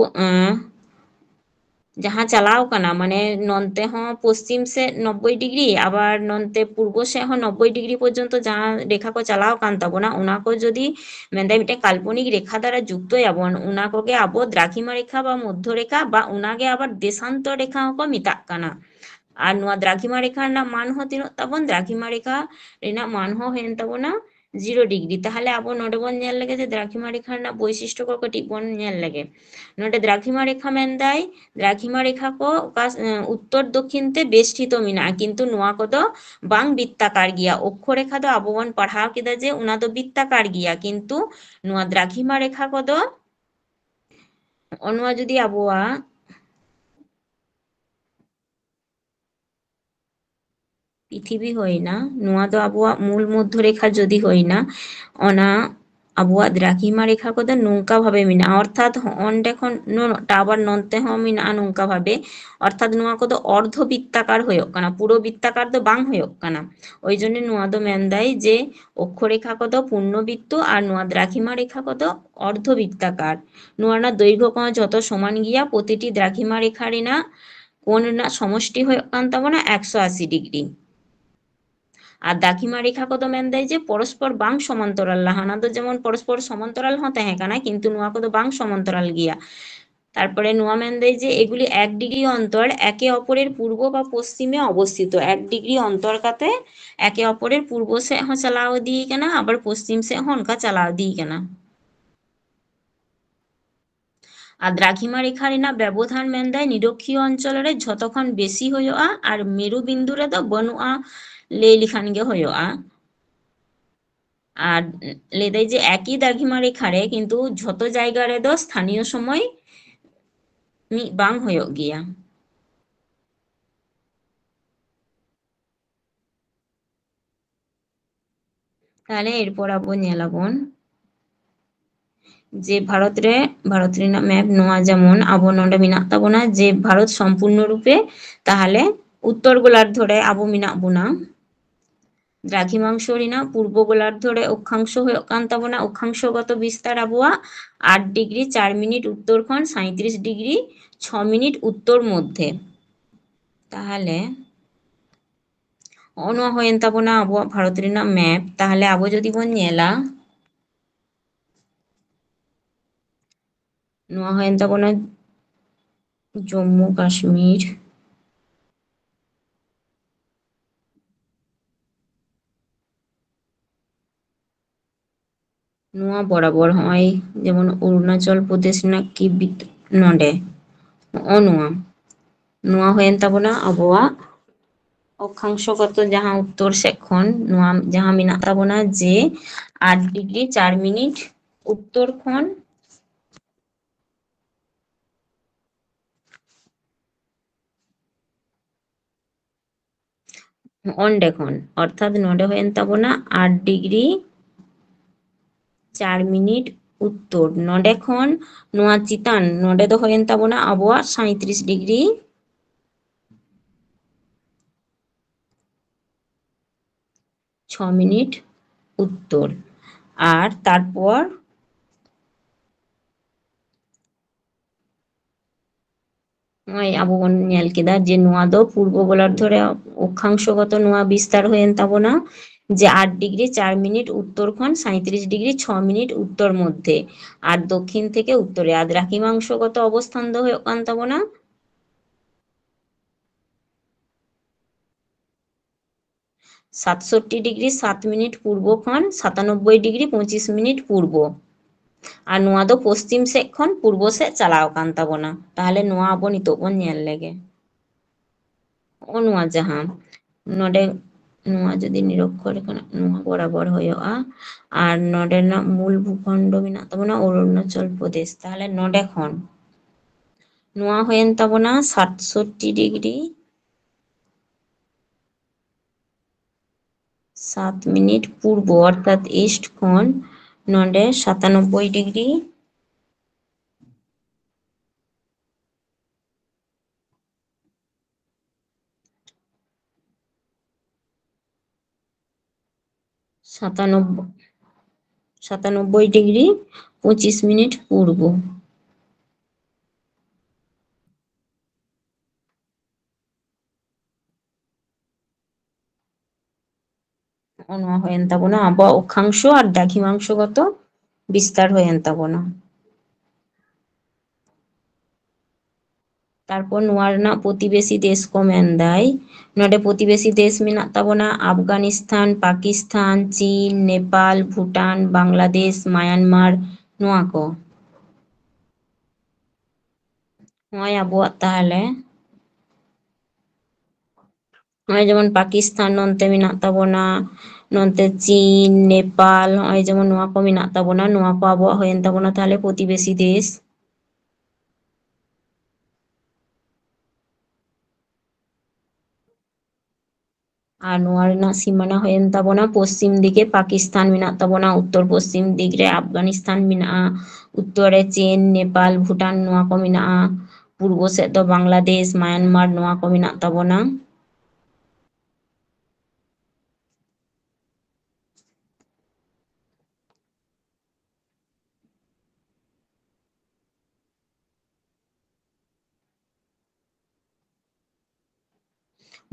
ᱡᱟᱦᱟᱸ ᱪᱟᱞᱟᱣ ᱠᱟᱱᱟ ᱢᱟᱱᱮ ᱱᱚᱱᱛᱮ ᱦᱚᱸ পশ্চিম সেᱫ 90 ডিগ্রি আবার নন্তে পূর্ব সেᱫ ᱦᱚᱸ 90 ডিগ্রি পর্যন্ত যাহᱟᱸ রেখা ᱠᱚ ᱪᱟᱞᱟᱣ ᱠᱟᱱ ᱛᱟᱵᱚᱱᱟ ᱚᱱᱟ ᱠᱚ ᱡᱩᱫᱤ ᱢᱮᱱᱫᱟᱭ ᱢᱤᱫᱴᱮᱱ ᱠᱟল্পনিক রেখা দ্বারা যুক্তᱭᱟᱵᱚᱱ ᱚᱱᱟ ᱠᱚᱜᱮ ᱟᱵᱚ দ্রাঘিমা রেখা বা মধ্য রেখা বা ওনাগে আবার দেশান্তর রেখা হᱚᱸᱠᱚ ᱢᱮᱛᱟᱜ ᱠᱟᱱᱟ। আর নোয়া দ্রাঘিমা রেখা ᱨᱮᱱᱟᱜ মান ᱦᱚᱸ ᱛᱤᱱᱟᱹᱜ ᱛᱟᱵᱚᱱ, দ্রাঘিমা রেখা ᱨᱮᱱᱟᱜ মান ᱦᱚᱸ ᱦᱩᱭᱮᱱ ᱛᱟᱵᱚᱱᱟ 0 ডিগ্রি। তাহলে আবো নোডে ᱵᱚᱱ ᱧᱮᱞ ᱞᱮᱜᱮ ᱡᱮ দ্রাঘিমা রেখা ᱨᱮᱱᱟᱜ বৈশিষ্ট্য ᱠᱚ ᱠᱟᱹᱴᱤᱡ ᱵᱚᱱ ᱧᱮᱞ ᱞᱮᱜᱮ। নোডে দ্রাঘিমা রেখা ᱢᱮᱱᱫᱟᱭ দ্রাঘিমা রেখা ᱠᱚ ᱚᱠᱟ উত্তর দক্ষিণ তে বেষ্টিত মেনাᱜᱼᱟ, কিন্তু নোয়া ᱠᱚᱫᱚ ᱵᱟᱝ বৃত্তাকার গᱮᱭᱟ। অক্ষ রেখা ᱫᱚ ᱟᱵᱚ ᱵᱚᱱ ᱯᱟᱲᱦᱟᱣ ᱠᱮᱫᱟ ᱡᱮ ᱚᱱᱟ ᱫᱚ বৃত্তাকার গᱮᱭᱟ, কিন্তু নোয়া দ্রাঘিমা রেখা ᱠᱚᱫᱚ ᱱᱚᱣᱟ ᱡᱩᱫᱤ ᱟᱵᱚᱣᱟᱜ পৃথিবী হইনা, নোয়া ᱫᱚ ᱟᱵᱚᱣᱟᱜ মূল মধ্য রেখা যদি হইনা ᱚᱱᱟ ᱟᱵᱚᱣᱟᱜ দ্রাঘিমা রেখা ᱠᱚᱫᱚ ᱱᱚᱝᱠᱟ ᱵᱷᱟবে ᱢᱮᱱᱟᱜᱼᱟ, ᱚর্থাৎ ᱚᱸᱰᱮ ᱠᱷᱚᱱ ᱱᱩᱱᱟᱹᱜ ᱴᱟ আবার নন্তে ᱦᱚᱸ ᱢᱮᱱᱟᱜᱼᱟ ᱱᱚᱝᱠᱟ ᱵᱷᱟবে, অর্থাৎ নোয়া ᱠᱚᱫᱚ অর্ধ বৃত্তাকার ᱦᱩᱭᱩᱜ ᱠᱟᱱᱟ, পুরো বৃত্তাকার ᱫᱚ ᱵᱟᱝ ᱦᱩᱭᱩᱜ ᱠᱟᱱᱟ। ওই জন্য নোয়া ᱫᱚ ᱢᱮᱱᱫᱟᱭ ᱡᱮ অক্ষ রেখা কত পূর্ণ বৃত্ত আর নোয়া দ্রাঘিমা রেখা কত অর্ধ বৃত্তাকার। নোয়া ᱨᱮᱱᱟᱜ দৈর্ঘ্য ᱠᱚ ᱡᱚᱛᱚ সমান গিয়া প্রতিটি দ্রাঘিমা রেখা ᱨᱮᱱᱟᱜ কোণ ᱨᱮᱱᱟᱜ সমষ্টি ᱦᱩᱭᱩᱜ ᱠᱟᱱ ᱛᱟᱵᱚᱱᱟ 180 ডিগ্রি। আর দ্রাঘিমা রেখা কদᱚ ᱢᱮᱱᱫᱟᱭ ᱡᱮ ᱯᱚᱨᱚᱥᱯᱚᱨ ᱵᱟᱝ সমান্তরাল, লাহানা ᱫᱚ যেমন পরস্পর সমান্তরাল হᱚᱸ ᱛᱟᱦᱮᱸ ᱠᱟᱱᱟ কিন্তু নোয়া কদᱚ বাং সমান্তরাল গিয়া। তারপরে নোয়া মেনদাই যে এগুলি 1 ডিগ্রি অন্তর একে অপরের পূর্ব বা পশ্চিমে অবস্থিত, 1 ডিগ্রি অন্তর কাতে একে অপরের পূর্ব সেদ হᱚᱸ চালাও ᱤᱫᱤ ᱠᱟᱱᱟ আবার পশ্চিম সেদ হᱚᱸ অনᱠᱟ চালাও ᱤᱫᱤ ᱠᱟᱱᱟ। আর দ্রাঘিমা রেখা ᱨᱮᱱᱟᱜ ব্যবধান মেনদাই নিরক্ষীয় অঞ্চল রে ঝᱚᱛᱚ ᱠᱷᱚᱱ বেশি ᱦᱩᱭᱩᱜᱼᱟ আর মেরু বিন্দু রেᱫᱚ ᱵᱟᱹᱱᱩᱜᱼᱟ ᱞᱟᱹᱭ ᱞᱮᱠᱷᱟᱱ ᱜᱮ ᱦᱩᱭᱩᱜᱼᱟ। আর ᱞᱟᱹᱭᱫᱟᱭ যে একই দ্রাঘিমা রেখা রে কিন্তু ঝᱚᱛᱚ জায়গা রেᱫᱚ স্থানীয় সময় ᱢᱤᱫ ᱵᱟᱝ ᱦᱩᱭᱩᱜ ᱜᱮᱭᱟ। তাহলে এরপর আবো ᱧᱮᱞᱟᱵᱚᱱ যে ভারত ᱨᱮᱱᱟᱜ ম্যাপ নোয়া যেমন আবো নন্ডে মেনাᱜ ᱛᱟᱵᱚᱱᱟ যে ভারত সম্পূর্ণ রূপে তাহলে উত্তর গোলার্ধ রে আবো মেনাᱜ ᱵᱚᱱᱟ। দ্রাঘিমাংশ রেনাᱜ পূর্ব গোলার্ধ রে অক্ষাংশ ᱦᱩᱭᱩᱜ ᱠᱟᱱ ᱛᱟᱵᱚᱱᱟ, অক্ষাংশগত বিস্তার আবᱚᱣᱟᱜ 8 ডিগ্রি 4 মিনিট উত্তর ᱠᱷᱚᱱ 37 ডিগ্রি 6 মিনিট উত্তর মধ্যে। তাহলে ᱱᱚᱣᱟ ᱦᱩᱭᱮᱱ ᱛᱟᱵᱚᱱᱟ ᱟᱵᱚᱣᱟᱜ ভারত ᱨᱮᱱᱟᱜ ম্যাপ। তাহলে আবো যদি ᱵᱚᱱ ᱧᱮᱞᱟ ᱱᱚᱣᱟ ᱦᱩᱭᱮᱱ ᱛᱟᱵᱚᱱᱟ জম্মু কাশ্মীর, নোয়া বরাবর হয় যেমন অরুণাচল প্রদেশ ᱨᱮᱱᱟᱜ কিবিত নন্ডে নোয়া নোয়া ᱦᱩᱭᱮᱱ ᱛᱟᱵᱚᱱᱟ ᱟᱵᱚᱣᱟᱜ অক্ষাংশগত যাহা উত্তর সেদ ᱠᱷᱚᱱ নোয়া যাহা মেনাᱜ ᱛᱟᱵᱚᱱᱟ যে 8 ডিগ্রি 4 মিনিট উত্তর ᱠᱷᱚᱱ ᱚᱸᱰᱮ ᱠᱷᱚᱱ অর্থাৎ নন্ডে ᱦᱩᱭᱮᱱ ᱛᱟᱵᱚᱱᱟ 8 ডিগ্রি 4 মিনিট উত্তর, নন্ডে ᱠᱷᱚᱱ নোয়া চিতান নন্ডে ᱫᱚ ᱦᱩᱭᱮᱱ ᱛᱟᱵᱚᱱᱟ ᱟᱵᱚᱣᱟᱜ 37 ডিগ্রি 6 মিনিট উত্তর। আর তারপর ᱱᱚᱜᱼᱚᱭ ᱟᱵᱚ ᱵᱚᱱ ᱧᱮᱞ ᱠᱮᱫᱟ ᱡᱮ ᱱᱚᱣᱟ ᱫᱚ ᱯᱩᱨᱵᱚ ᱜᱳᱞᱟᱨᱫᱷ ᱨᱮ ᱚᱠᱠᱷᱟᱝশᱜᱚᱛᱚ ᱱᱚᱣᱟ ᱵᱤস্তার ᱦᱩᱭᱮᱱ ᱛᱟᱵᱚᱱᱟ যে 8 ডিগ্রি 4 মিনিট উত্তর খন 37 ডিগ্রি 6 মিনিট উত্তর মধ্যে, আর দক্ষিণ থেকে উত্তরে। আর দ্রাঘিমাংশগত অবস্থান ᱫᱚ ᱦᱩᱭᱩᱜ ᱠᱟᱱ ᱛᱟᱵᱚᱱᱟ 67 ডিগ্রি 7 মিনিট ᱯᱩᱨᱵᱚ ᱠᱷᱚᱱ 97 ডিগ্রি 25 মিনিট ᱯᱩᱨᱵᱚ। আর ᱱᱚᱣᱟ ᱫᱚ ᱯᱚᱥᱪᱤᱢ ᱥᱮᱫ ᱠᱷᱚᱱ ᱯᱩᱨᱵᱚ ᱥᱮᱫ ᱪᱟᱞᱟᱣ ᱠᱟᱱ ᱛᱟᱵᱚᱱᱟ। ᱛᱟᱦᱞᱮ ᱱᱚᱣᱟ ᱟᱵᱚ ᱱᱤᱛᱚᱜ ᱵᱚᱱ ᱧᱮᱞ ᱞᱮᱜᱮ। ᱱᱚᱜᱼᱚ ᱱᱚᱣᱟ ᱡᱟᱦᱟᱸ ᱱᱚᱰᱮ ᱱᱚᱣᱟ ᱡᱩᱫᱤ ᱱᱤᱨᱚᱠᱠᱷᱚ ᱨᱮᱠᱷᱟ ᱱᱚᱣᱟ ᱵᱚᱨᱟᱵᱚᱨ ᱦᱩᱭᱩᱜᱼᱟ, আর ᱱᱚᱰᱮᱱᱟᱜ ᱢᱩᱞ ᱵᱷূখᱚᱸᱰ ᱢᱮᱱᱟᱜ ᱛᱟᱵᱚᱱᱟ অরুণাচল প্রদেশ। তাহলে ᱱᱚᱰᱮ ᱠᱷᱚᱱ ᱱᱚᱣᱟ ᱦᱩᱭᱮᱱ ᱛᱟᱵᱚᱱᱟ 67 ডিগ্রি 7 মিনিট পূর্ব, অর্থাৎ ইস্ট খন নডে 97 ডিগ্রি 97 ডিগ্রি 25 মিনিট পূর্ব। ᱱᱚᱣᱟ ᱦᱩᱭᱮᱱ ᱛᱟᱵᱚᱱᱟ ᱟᱵᱚᱣᱟᱜ অক্ষাংশ আর দ্রাঘিমাংশগত বিস্তার ᱦᱩᱭᱮᱱ ᱛᱟᱵᱚᱱᱟ। তারপর ᱱᱚᱣᱟ ᱨᱮᱱᱟᱜ প্রতিবেশী দেশ ᱠᱚ ᱢᱮᱱᱫᱟᱭ, ᱱᱚᱰᱮ প্রতিবেশী দেশ ᱢᱮᱱᱟᱜ ᱛᱟᱵᱚᱱᱟ আফগানিস্তান, পাকিস্তান, চীন, নেপাল, ভুটান, বাংলাদেশ, মায়ানমার, ᱱᱚᱣᱟ ᱠᱚ। ᱱᱚᱜᱼᱚᱭ ᱟᱵᱚᱣᱟᱜ ᱛᱟᱦᱞᱮ ᱱᱚᱜᱼᱚᱭ ᱡᱮᱢᱚᱱ ᱯᱟকিস্তান ᱱᱚᱱᱛᱮ ᱢᱮᱱᱟᱜ ᱛᱟᱵᱚᱱᱟ, ᱱᱚᱱᱛᱮ ᱪীন, নেপাল, ᱱᱚᱜᱼᱚᱭ ᱡᱮᱢᱚᱱ ᱱᱚᱣᱟ ᱠᱚ ᱢᱮᱱᱟᱜ ᱛᱟᱵᱚᱱᱟ, ᱱᱚᱣᱟ ᱠᱚ ᱟᱵᱚᱣᱟᱜ ᱦᱩᱭᱮᱱ ᱛᱟᱵᱚᱱᱟ ᱛᱟᱦᱞᱮ প্রতিবেশী দেশ। আর নোয়া রেনাᱜ সীমানা ᱦᱩᱭᱮᱱ ᱛᱟᱵᱚᱱᱟ ᱯᱚᱥᱪᱤᱢ দিকে পাকিস্তান ᱢᱮᱱᱟᱜ ᱛᱟᱵᱚᱱᱟ, ᱩᱛᱛᱚᱨ ᱯᱚᱥᱪᱤᱢ দিক ᱨᱮ আফগানিস্তান ᱢᱮᱱᱟᱜᱼᱟ, উত্তর রে চীন, নেপাল, ভুটান ᱱᱚᱣᱟ ᱠᱚ ᱢᱮᱱᱟᱜᱼᱟ, ᱯᱩᱨᱵᱚ ᱥᱮᱫ ᱫᱚ বাংলাদেশ, মায়ানমার ᱱᱚᱣᱟ ᱠᱚ ᱢᱮᱱᱟᱜ ᱛᱟᱵᱚᱱᱟ।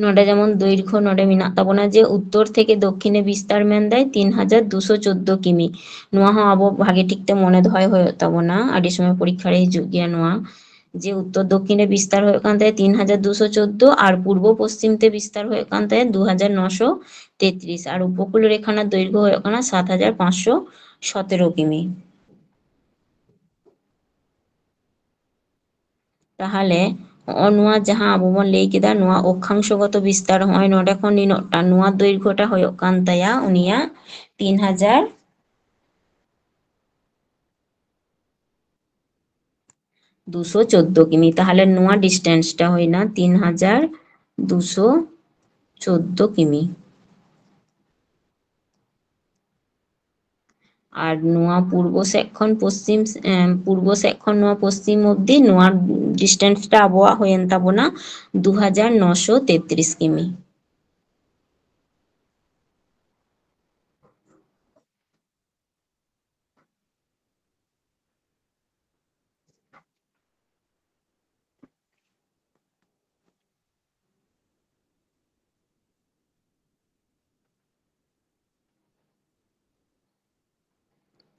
ᱱᱚᱰᱮ ᱡᱮᱢᱚᱱ ᱫᱚৈর্ঘ্য ᱱᱚᱰᱮ ᱢᱮᱱᱟᱜ ᱛᱟᱵᱚᱱᱟ ᱡᱮ ᱩᱛᱛᱚর থেকে দক্ষিণে বিস্তার ᱢᱮᱱᱫᱟᱭ 3214 কিমি। ᱱᱚᱣᱟ ᱦᱚᱸ ᱟᱵᱚ ᱵᱷᱟᱜᱮ ᱴᱷᱤᱠ ᱛᱮ ᱢᱚᱱᱮ ᱫᱚᱦᱚᱭ ᱦᱩᱭᱩᱜ ᱛᱟᱵᱚᱱᱟ, ᱟᱹᱰᱤ সময় ᱯᱚᱨᱤক্ষᱟ ᱨᱮ ᱦᱤᱡᱩᱜ ᱜᱮᱭᱟ ᱱᱚᱣᱟ, যে উত্তর দক্ষিণে বিস্তার হয়ে কান তাই 3214 আর পূর্ব পশ্চিমতে বিস্তার হয়ে কান তাই 2933, আর উপকূল রেখানার দৈর্ঘ্য হয়ে কানা 7517 কিমি। তাহলে ᱱᱚᱜᱼᱚ ᱱᱚᱣᱟ ᱡᱟᱦᱟᱸ ᱟᱵᱚ ᱵᱚᱱ ᱞᱟᱹᱭ ᱠᱮᱫᱟ ᱱᱚᱣᱟ অক্ষাংশগত বিস্তার ᱱᱚᱜᱼᱚᱭ ᱱᱚᱰᱮ ᱠᱷᱚᱱ ᱱᱤᱱᱟᱹᱜᱴᱟ ᱱᱚᱣᱟ দৈর্ঘ্যটা ᱦᱩᱭᱩᱜ ᱠᱟᱱ ᱛᱟᱭᱟ ᱩᱱᱤᱭᱟᱜ 3214 কিমি। তাহলে নোয়া ডিস্টেন্সটা হইনা 3214 কিমি। আর নোয়া পূর্ব সেক খন পশ্চিম পূর্ব সেক খন নোয়া পশ্চিম অবধি নোয়া ডিস্টেন্সটা আবহাওয়া হয়েন তাবনা 2933 কিমি।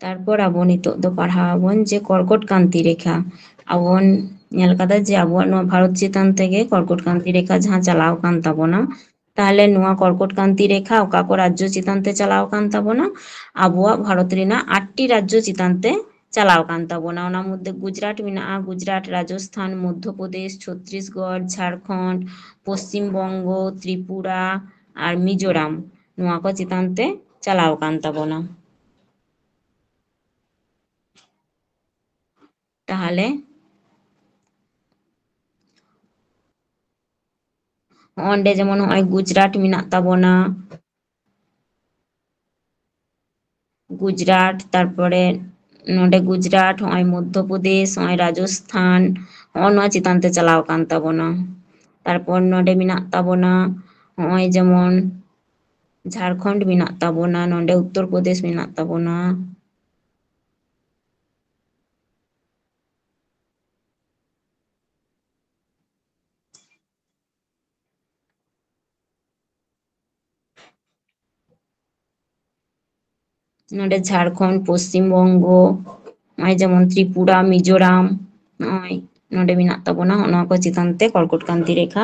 তারপর আবো নিতোগ ᱫᱚ ᱯᱟᱲᱦᱟᱣ ᱟᱵᱚᱱ ᱡᱮ কর্কট কান্তি রেখা। ᱟᱵᱚ ᱵᱚᱱ ᱧᱮᱞ ᱠᱟᱫᱟ ᱡᱮ ᱟᱵᱚᱣᱟᱜ ᱱᱚᱣᱟ ᱵᱷᱟᱨᱚᱛ ᱪᱮᱛᱟᱱ ᱛᱮᱜᱮ কর্কট কান্তি রেখা ᱡᱟᱦᱟᱸ ᱪᱟᱞᱟᱣ ᱠᱟᱱ ᱛᱟᱵᱚᱱᱟ, তাহলে ᱱᱚᱣᱟ কর্কট কান্তি রেখা ᱚᱠᱟ ᱠᱚ রাজ্য ᱪᱮᱛᱟᱱ তে চালাও কান তাবনা, আবহাওয়া ভারত রেনাᱜ 8টি রাজ্য চিতান তে চালাও কান তাবনা। ওনা মধ্যে গুজরাট মেনাᱜᱼᱟ, গুজরাট, রাজস্থান, মধ্যপ্রদেশ, ছত্তিশগড়, ঝাড়খণ্ড, পশ্চিমবঙ্গ, ত্রিপুরা আর মিজোরাম নোয়া ᱠᱚ চিতান তে চালাও কান তাবনা। তাহলে ᱚᱸᱰᱮ ᱡᱮᱢᱚᱱ ᱱᱚᱜᱼᱚᱭ গুজরাট মেনাᱜ ᱛᱟᱵᱚᱱᱟ, গুজরাট, তারপরে ᱱᱚᱰᱮ গুজরাট, ᱱᱚᱜᱼᱚᱭ মধ্যপ্রদেশ, ᱱᱚᱜᱼᱚᱭ রাজস্থান, ᱱᱚᱜᱼᱚ ᱱᱚᱣᱟ ᱪᱮᱛᱟᱱ তে চালাও কান তাবনা। তারপর ᱱᱚᱰᱮ মেনাᱜ ᱛᱟᱵᱚᱱᱟ ᱱᱚᱜᱼᱚᱭ ᱡᱮᱢᱚᱱ ঝাড়খণ্ড মেনাᱜ ᱛᱟᱵᱚᱱᱟ, ᱱᱚᱰᱮ উত্তর প্রদেশ মেনাᱜ ᱛᱟᱵᱚᱱᱟ, ᱱᱚᱰᱮ ᱡᱷᱟᱲᱠᱷᱚᱸᱰ, ᱯᱚᱥᱪᱤᱢ ᱵᱚᱝᱜᱚ, ᱱᱚᱜᱼᱚᱭ ᱡᱮᱢᱚᱱ ᱛᱨᱤᱯᱩᱨᱟ, ᱢᱤᱡᱳᱨᱟᱢ, ᱱᱚᱜᱼᱚᱭ ᱱᱚᱰᱮ ᱢᱮᱱᱟᱜ ᱛᱟᱵᱚᱱᱟ, ᱚᱱᱟ ᱠᱚ ᱪᱮᱛᱟᱱ ᱛᱮ ᱠᱚᱨᱠᱚᱴ ᱠᱨᱟᱱᱛᱤ ᱨᱮᱠᱷᱟ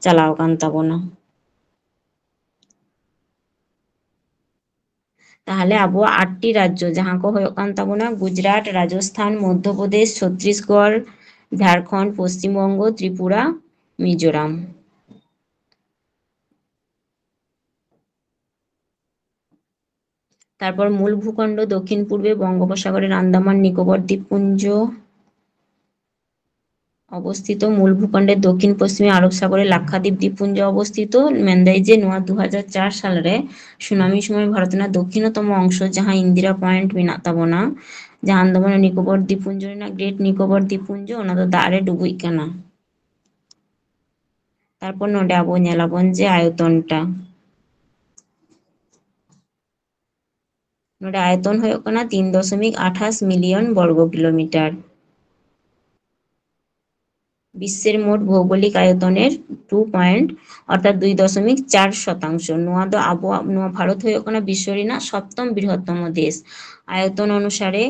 ᱪᱟᱞᱟᱣ ᱟᱠᱟᱱ ᱛᱟᱵᱚᱱᱟ᱾ ᱛᱟᱦᱚᱞᱮ ᱟᱵᱚᱣᱟᱜ 8ᱴᱤ ᱨᱟᱡᱽᱡᱚ ᱡᱟᱦᱟᱸ ᱠᱚ ᱦᱩᱭᱩᱜ ᱠᱟᱱ ᱛᱟᱵᱚᱱᱟ ᱜᱩᱡᱽᱨᱟᱴ, ᱨᱟᱡᱚᱥᱛᱷᱟᱱ, ᱢᱚᱫᱽᱫᱷᱚᱯᱨᱚᱫᱮশ, ᱪᱷᱚᱛᱨᱤᱥᱜᱚᱲ, ঝাড়খণ্ড, পশ্চিমবঙ্গ, ত্রিপুরা, মিজোরাম। তারপর মূল ভূখণ্ড দক্ষিণ পূর্বে বঙ্গোপসাগরের আন্দামান নিকোবর দ্বীপপুঞ্জ অবস্থিত। মূল ভূখণ্ডের দক্ষিণ পশ্চিমে আরব সাগরে লাক্ষাদ্বীপ দ্বীপপুঞ্জ অবস্থিত। ᱢᱮᱱᱫᱟᱭ ᱡᱮ ᱱᱚᱣᱟ 2004 ᱥᱟᱞᱨᱮ ᱥᱩᱱᱟᱢᱤ ᱥᱚᱢᱚᱭ ᱵᱷᱟᱨᱚᱛ ᱨᱮᱱᱟᱜ ᱫᱚক্ষᱤণᱛᱚᱢ ᱚᱝশᱚ ᱡᱟᱦᱟᱸ ইন্দিরা পয়েন্ট মেনাᱜ ᱛᱟᱵᱚᱱᱟ, ᱡᱟᱦᱟᱸ ᱟন্দামান নিকোবর দ্বীপপুঞ্জ ᱨᱮᱱᱟᱜ গ্রেট নিকোবর দ্বীপপুঞ্জ ᱚᱱᱟ ᱫᱚ ᱫᱟᱜ ᱨᱮ ᱰᱩᱵᱩᱡ ᱠᱟᱱᱟ। তারপর ᱱᱚᱰᱮ ᱟᱵᱚ ᱧᱮᱞᱟᱵᱚᱱ ᱡᱮ আয়তনটা, ᱱᱚᱰᱮ আয়তন ᱦᱩᱭᱩᱜ ᱠᱟᱱᱟ 3.28 মিলিয়ন বর্গ কিলোমিটার। বিশ্বের মোট ভৌগোলিক আয়তনের 2.4%। ᱱᱚᱣᱟ ᱫᱚ ᱟᱵᱚᱣᱟᱜ ᱱᱚᱣᱟ ᱵᱷᱟᱨᱚᱛ ᱦᱩᱭᱩᱜ ᱠᱟᱱᱟ ᱵᱤᱥᱥᱚ ᱨᱮᱱᱟᱜ 7ᱛᱚᱢ ᱵᱨᱤᱦᱚᱛᱛᱚᱢ ᱫᱮশ। আয়তন অনুসারে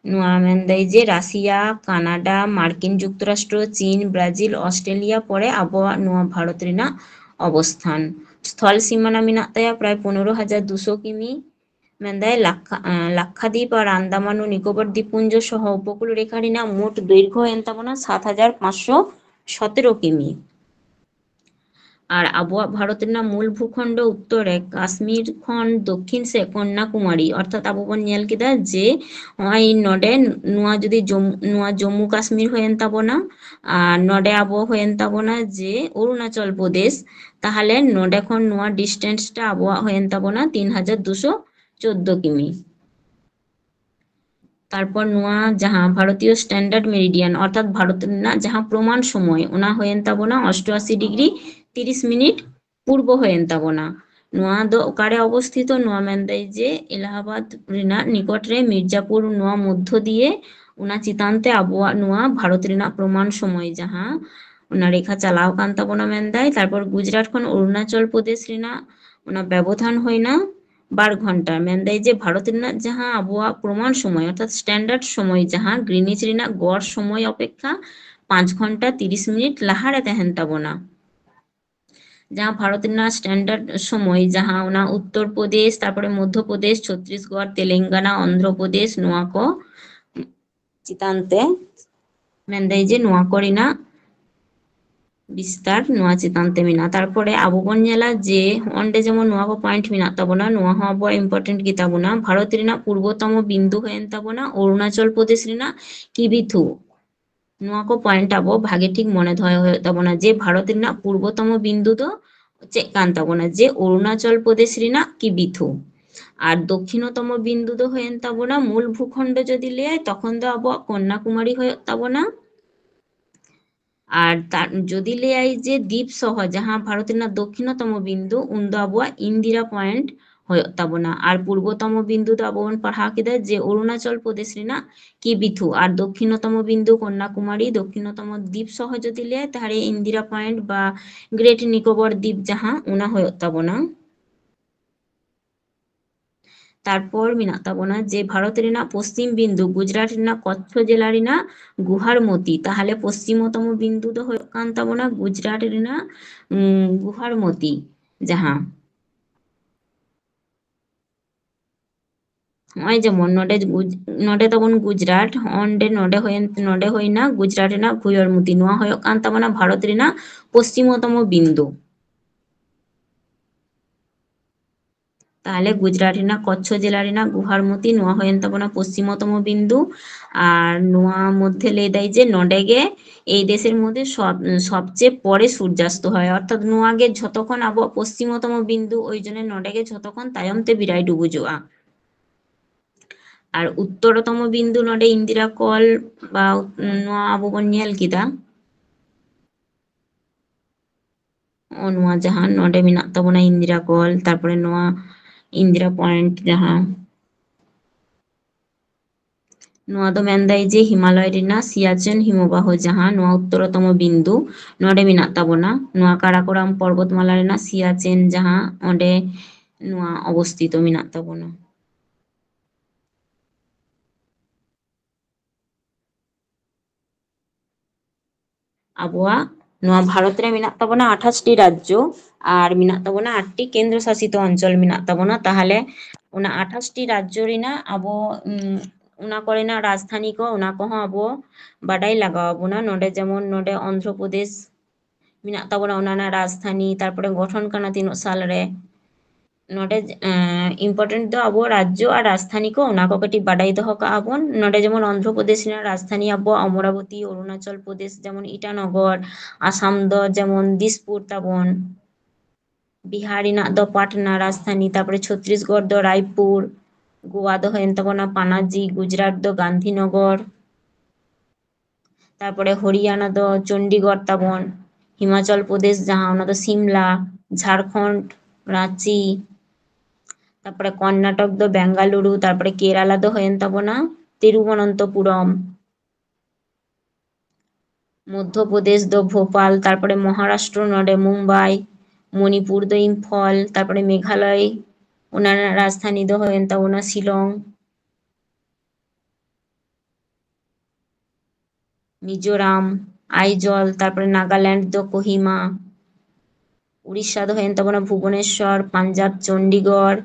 ᱱᱚᱣᱟ ᱢᱮᱱᱫᱟᱭ ᱡᱮ রাশিয়া, কানাডা, মার্কিন যুক্তরাষ্ট্র, চীন, ব্রাজিল, অস্ট্রেলিয়া পরে আবহাওয়া ᱱᱚᱣᱟ ᱵᱷᱟরᱚᱛ ᱨᱮᱱᱟᱜ অবস্থান। স্থল সীমানা মেনাᱜ ᱛᱟᱭᱟ প্রায় 15,200 কিমি। ᱢᱮᱱᱫᱟᱭ লাক্ষাদ্বীপ আর আন্দামান ও নিকোবর দ্বীপপুঞ্জ সহ উপকূল রেখা ᱨᱮᱱᱟᱜ মোট দৈর্ঘ্য ᱦᱩᱭᱮᱱ ᱛᱟᱵᱚᱱᱟ 7,517 কিমি। আর আবহাওয়া ভারত ᱨᱮᱱᱟᱜ ᱢᱩᱞ ᱵᱷᱩᱠᱷᱚᱸᱰ উত্তরে কাশ্মীর ᱠᱷᱚᱱ দক্ষিণ ᱥᱮᱫ কন্যাকুমারী, অর্থাৎ ᱟᱵᱚ ᱵᱚᱱ ᱧᱮᱞ ᱠᱮᱫᱟ ᱡᱮ ᱱᱚᱜᱼᱚᱭ ᱱᱚᱰᱮ ᱱᱚᱣᱟ ᱡᱩᱫᱤ ᱱᱚᱣᱟ ᱡᱚᱢᱢᱩ কাশ্মীর ᱦᱩᱭᱮᱱ ᱛᱟᱵᱚᱱᱟ আর ᱱᱚᱰᱮ ᱟᱵᱚ ᱦᱩᱭᱮᱱ ᱛᱟᱵᱚᱱᱟ ᱡᱮ অরুণাচল প্রদেশ, তাহলে ᱱᱚᱰᱮ ᱠᱷᱚᱱ ᱱᱚᱣᱟ ᱰᱤᱥᱴᱮন্সটা ᱟᱵᱚᱣᱟᱜ ᱦᱩᱭᱮᱱ ᱛᱟᱵᱚᱱᱟ 3,214 কিমি। তারপর নোয়া যাহা ভারতীয় স্ট্যান্ডার্ড মেরিডিয়ান অর্থাৎ ভারত রেনাᱜ যাহা প্রমাণ সময় ওনা ᱦᱩᱭᱮᱱ ᱛᱟᱵᱚᱱᱟ 88 ডিগ্রি 30 মিনিট পূর্ব ᱦᱩᱭᱮᱱ ᱛᱟᱵᱚᱱᱟ। নোয়া ᱫᱚ ᱚᱠᱟᱨᱮ অবস্থিত? নোয়া ᱢᱮᱱᱫᱟᱭ ᱡᱮ এলাহাবাদ রেনাᱜ নিকট রে মির্জাপুর নোয়া মধ্য দিয়ে ওনা চিতান তে আবহাওয়া নোয়া ভারত রেনাᱜ প্রমাণ সময় যাহা ওনা রেখা চালাও কান তাবোনা মেনদাই। তারপর গুজরাট খন অরুণাচল প্রদেশ রেনাᱜ ওনা ব্যবধান হইনা 12 ঘন্টা। মেনদাই যে ভারত রেনাᱜ যাহা আবহাওয়া প্রমাণ সময় অর্থাৎ স্ট্যান্ডার্ড সময় যাহা গ্রিনিচ রেনাᱜ গড় সময় অপেক্ষা 5 ঘন্টা 30 মিনিট লাহারে তাহেন তাবোনা। যাহা ভারত রেনাᱜ স্ট্যান্ডার্ড সময় যাহা ওনা উত্তরপ্রদেশ, তারপরে মধ্যপ্রদেশ, ছত্তিশগড়, তেলেঙ্গানা, অন্ধ্রপ্রদেশ নোয়া ᱠᱚ চিতান তে মেনদাই যে নোয়া ᱠᱚ রেনাᱜ বিস্তার নোয়া চিতান তে মেনাᱜᱼᱟ। তারপরে আবো বন ᱧᱮᱞᱟ যে অন্ডে যেমন নোয়া ᱠᱚ পয়েন্ট মেনাᱜ তাবোনা, নোয়া ᱦᱚᱸ ᱟᱵᱚᱣᱟᱜ ইম্পর্টেন্ট ᱜᱮ ᱛᱟᱵᱚᱱᱟ। ভারত রেনাᱜ পূর্বতম বিন্দু ᱦᱩᱭᱮᱱ ᱛᱟᱵᱚᱱᱟ অরুণাচল প্রদেশ রেনাᱜ কিবিথু। নোয়া ᱠᱚ পয়েন্ট আবো ভাগে ঠিক মনে দᱚᱦᱚᱭ ᱦᱩᱭᱩᱜ ᱛᱟᱵᱚᱱᱟ যে ভারত রেনাᱜ পূর্বতম বিন্দু ᱫᱚ ᱪᱮᱫ ᱠᱟᱱ ᱛᱟᱵᱚᱱᱟ ᱡᱮ অরুণাচল প্রদেশ রেনাᱜ কিবিথু। আর দক্ষিণতম বিন্দু ᱫᱚ ᱦᱩᱭᱮᱱ ᱛᱟᱵᱚᱱᱟ মূল ভূখণ্ড যদি ᱞᱟᱹᱭᱟᱭ তখন ᱫᱚ আবᱚᱣᱟᱜ কন্যাকুমারী ᱦᱩᱭᱩᱜ ᱛᱟᱵᱚᱱᱟ। আর তার যদি ᱞᱟᱹᱭᱟᱭ যে দ্বীপ সহ যাহা ভারত রেনাᱜ দক্ষিণতম বিন্দু উন ᱫᱚ আবᱚᱣᱟᱜ ইন্দিরা পয়েন্ট ᱦᱩᱭᱩᱜ ᱛᱟᱵᱚᱱᱟ। আর পূর্বতম বিন্দু ᱫᱚ ᱟᱵᱚ ᱵᱚᱱ ᱯᱟᱲᱦᱟᱣ ᱠᱮᱫᱟ যে অরুণাচল প্রদেশ রেনাᱜ কিবিথু। আর দক্ষিণতম বিন্দু কন্যাকুমারী, দক্ষিণতম দ্বীপ সহ যদি ᱞᱟᱹᱭᱟᱭ তাহলে ইন্দিরা পয়েন্ট বা গ্রেট নিকোবর দ্বীপ যাহা ওনা ᱦᱩᱭᱩᱜ ᱛᱟᱵᱚᱱᱟ। তারপর মেনাᱜ ᱛᱟᱵᱚᱱᱟ যে ভারত রেনাᱜ পশ্চিম বিন্দু গুজরাট রেনাᱜ কচ্ছ জেলা রেনাᱜ গুহারমতি, তাহলে পশ্চিমতম বিন্দু ᱫᱚ ᱦᱩᱭᱩᱜ ᱠᱟᱱ ᱛᱟᱵᱚᱱᱟ গুজরাট রেনাᱜ গুহারমতি যাহা ᱱᱚᱜᱼᱚᱭ ᱡᱮᱢᱚᱱ ᱱᱚᱰᱮ ᱛᱟᱵᱚᱱ গুজরাট, ᱱᱚᱰᱮ ᱦᱩᱭᱱᱟ গুজরাট রেনাᱜ গুহারমতি। ᱱᱚᱣᱟ ᱦᱩᱭᱩᱜ ᱠᱟᱱ ᱛᱟᱵᱚᱱᱟ ভারত রেনাᱜ পশ্চিমতম বিন্দু। তাহলে গুজরাট রেনাᱜ কচ্ছ জেলা রেনাᱜ গুহারমতি নোয়া ᱦᱩᱭᱮᱱ ᱛᱟᱵᱚᱱᱟ পশ্চিমতম বিন্দু। আর নোয়া মধ্যে ᱞᱟᱹᱭᱫᱟᱭ যে ᱱᱚᱰᱮ ᱜᱮ এই দেশের মধ্যে সবচেয়ে পরে সূর্যাস্ত হয়, অর্থাৎ নোয়া ᱜᱮ ᱡᱷᱚᱛᱚᱠᱷᱚᱱ আবহাওয়া পশ্চিমতম বিন্দু ওই জন্য ᱱᱚᱰᱮ ᱜᱮ ᱡᱷᱚᱛᱚᱠᱷᱚᱱ তায়ᱚᱢ তে বিরায় ডুবুᱡᱚᱜᱼᱟ। আর উত্তরতম বিন্দু ᱱᱚᱰᱮ ইন্দিরা কল বা নোয়া আবো বন ᱧᱮᱞ ᱠᱮᱫᱟ। নোয়া যাহা ᱱᱚᱰᱮ মেনাᱜ ᱛᱟᱵᱚᱱᱟ ইন্দিরা কল, তারপরে নোয়া ইন্দিরা পয়েন্ট যাহা নোয়া ᱫᱚ ᱢᱮᱱᱫᱟᱭ ᱡᱮ হিমালয় রেনাᱜ সিয়াচেন হিমবাহ যাহা নোয়া উত্তরতম বিন্দু ᱱᱚᱰᱮ মেনাᱜ ᱛᱟᱵᱚᱱᱟ। নোয়া কারাকোরাম পর্বতমালা রেনাᱜ সিয়াচেন যাহা ᱚᱸᱰᱮ নোয়া অবস্থিত মেনাᱜ ᱛᱟᱵᱚᱱᱟ। ᱟᱵᱚᱣᱟᱜ ᱱᱚᱣᱟ ᱵᱷᱟᱨᱚᱛ ᱨᱮ ᱢᱮᱱᱟᱜ ᱛᱟᱵᱚᱱᱟ 28ᱴᱤ ᱨᱟᱡᱽᱡᱚ ᱟᱨ ᱢᱮᱱᱟᱜ ᱛᱟᱵᱚᱱᱟ 8ᱴᱤ ᱠᱮᱱᱫᱨᱚ ᱥᱟᱥᱤᱛᱚ ᱚᱧᱪᱚᱞ ᱢᱮᱱᱟᱜ ᱛᱟᱵᱚᱱᱟ। ᱛᱟᱦᱚᱞᱮ ᱚᱱᱟ 28ᱴᱤ ᱨᱟᱡᱽᱡᱚ ᱨᱮᱱᱟᱜ ᱟᱵᱚ ᱚᱱᱟ ᱠᱚᱨᱮᱱᱟᱜ ᱨᱟᱡᱽᱫᱷᱟᱱᱤ ᱠᱚ ᱚᱱᱟ ᱠᱚᱦᱚᱸ ᱟᱵᱚ ᱵᱟᱰᱟᱭ ᱞᱟᱜᱟᱣ ᱟᱵᱚᱱᱟ। ᱱᱚᱰᱮ ᱡᱮᱢᱚᱱ ᱱᱚᱰᱮ ᱚᱱᱫᱷᱨᱚᱯᱨᱚᱫᱮᱥ ᱢᱮᱱᱟᱜ ᱛᱟᱵᱚᱱᱟ ᱚᱱᱟ ᱨᱮᱱᱟᱜ ᱨᱟᱡᱽᱫᱷᱟᱱᱤ, ᱛᱟᱨᱯᱚᱨᱮ ᱜᱚᱴᱷᱚᱱ ᱠᱟᱱᱟ ᱛᱤᱱᱟᱹᱜ ᱥᱟᱞᱨᱮ। ᱱᱚᱰᱮ ᱤᱢᱯᱚᱨᱴᱮন্ট ᱫᱚ ᱟᱵᱚ ᱨᱟᱡᱽᱡᱚ ᱟᱨ ᱨᱟᱡᱽᱫᱷᱟᱱᱤ ᱠᱚ ᱚᱱᱟ ᱠᱚ ᱠᱟᱹᱴᱤᱡ ᱵᱟᱰᱟᱭ ᱫᱚᱦᱚ ᱠᱟᱜᱼᱟ ᱵᱚᱱ। ᱱᱚᱰᱮ ᱡᱮᱢᱚᱱ ᱚᱱᱫᱷᱨᱚᱯᱨᱚᱫᱮᱥ ᱨᱮᱱᱟᱜ ᱨᱟᱡᱽᱫᱷᱟᱱᱤ ᱟᱵᱚᱣᱟᱜ ᱚᱢᱚᱨᱟᱵᱚᱛᱤ, ᱚᱨᱩণᱟᱪᱚᱞ ᱯᱨᱚᱫᱮᱥ ᱡᱮᱢᱚᱱ ᱤᱴᱟᱱᱚᱜᱚᱨ, ᱟᱥᱟᱢ ᱫᱚ ᱡᱮᱢᱚᱱ ᱫᱤᱥᱯᱩᱨ ᱛᱟᱵᱚᱱ, ᱵᱤᱦᱟᱨ ᱨᱮᱱᱟᱜ ᱫᱚ ᱯᱟᱴᱱᱟ ᱨᱟᱡᱽᱫᱷᱟᱱᱤ, ᱛᱟᱨᱯᱚᱨᱮ ᱪᱷᱚᱛᱨᱤᱥᱜᱚᱲ ᱫᱚ ᱨᱟᱭᱯᱩᱨ, গোয়া ᱫᱚ ᱦᱩᱭᱮᱱ ᱛᱟᱵᱚᱱᱟ পানাজি, গুজরাট ᱫᱚ গান্ধীনগর, তারপরে হরিয়ানা ᱫᱚ চণ্ডীগড় তাবন, হিমাচল প্রদেশ যাহা ওনা ᱫᱚ সিমলা, ঝাড়খণ্ড রাঁচি, তারপরে কর্ণাটক ᱫᱚ বেঙ্গালুরু, তারপরে কেরালা ᱫᱚ ᱦᱩᱭᱮᱱ ᱛᱟᱵᱚᱱᱟ তিরুবনন্তপুরম, মধ্যপ্রদেশ ᱫᱚ ভোপাল, তারপরে মহারাষ্ট্র নডে মুম্বাই, মণিপুর ᱫᱚ ইম্ফল, তারপরে মেঘালয় ওনার রাজধানী ᱫᱚ ᱦᱩᱭᱮᱱ ᱛᱟᱵᱚᱱᱟ শিলং, মিজোরাম আইজল, তারপরে নাগাল্যান্ড ᱫᱚ কোহিমা, উড়িষ্যা ᱫᱚ ᱦᱩᱭᱮᱱ ᱛᱟᱵᱚᱱᱟ ভুবনেশ্বর, পাঞ্জাব চণ্ডীগড়,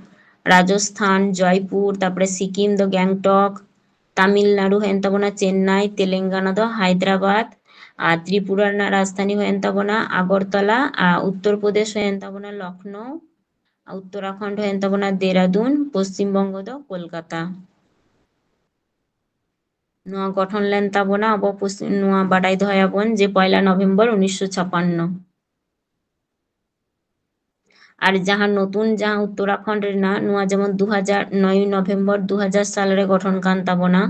রাজস্থান জয়পুর, তারপরে সিকিম ᱫᱚ গ্যাংটক, তামিলনাড়ু ᱦᱩᱭᱮᱱ ᱛᱟᱵᱚᱱᱟ চেন্নাই, তেলেঙ্গানা ᱫᱚ হায়দ্রাবাদ, আর ত্রিপুরা ᱨᱮᱱᱟᱜ রাজধানী ᱦᱩᱭᱮᱱ ᱛᱟᱵᱚᱱᱟ আগরতলা, আর উত্তরপ্রদেশ ᱦᱩᱭᱮᱱ ᱛᱟᱵᱚᱱᱟ লখনৌ, আর উত্তরাখণ্ড ᱦᱩᱭᱮᱱ ᱛᱟᱵᱚᱱᱟ দেরাদুন, পশ্চিমবঙ্গ ᱫᱚ কলকাতা। ᱱᱚᱣᱟ গঠন লেন তাবনা আবো ᱱᱚᱣᱟ বাডাই দহয়াবন যে 1 নভেম্বর 1956। আর যাহা নতুন যাহা উত্তরাখণ্ড রেনাᱜ ᱱᱚᱣᱟ যেমন 9 নভেম্বর 2000 সাল রে গঠন কান তাবনা।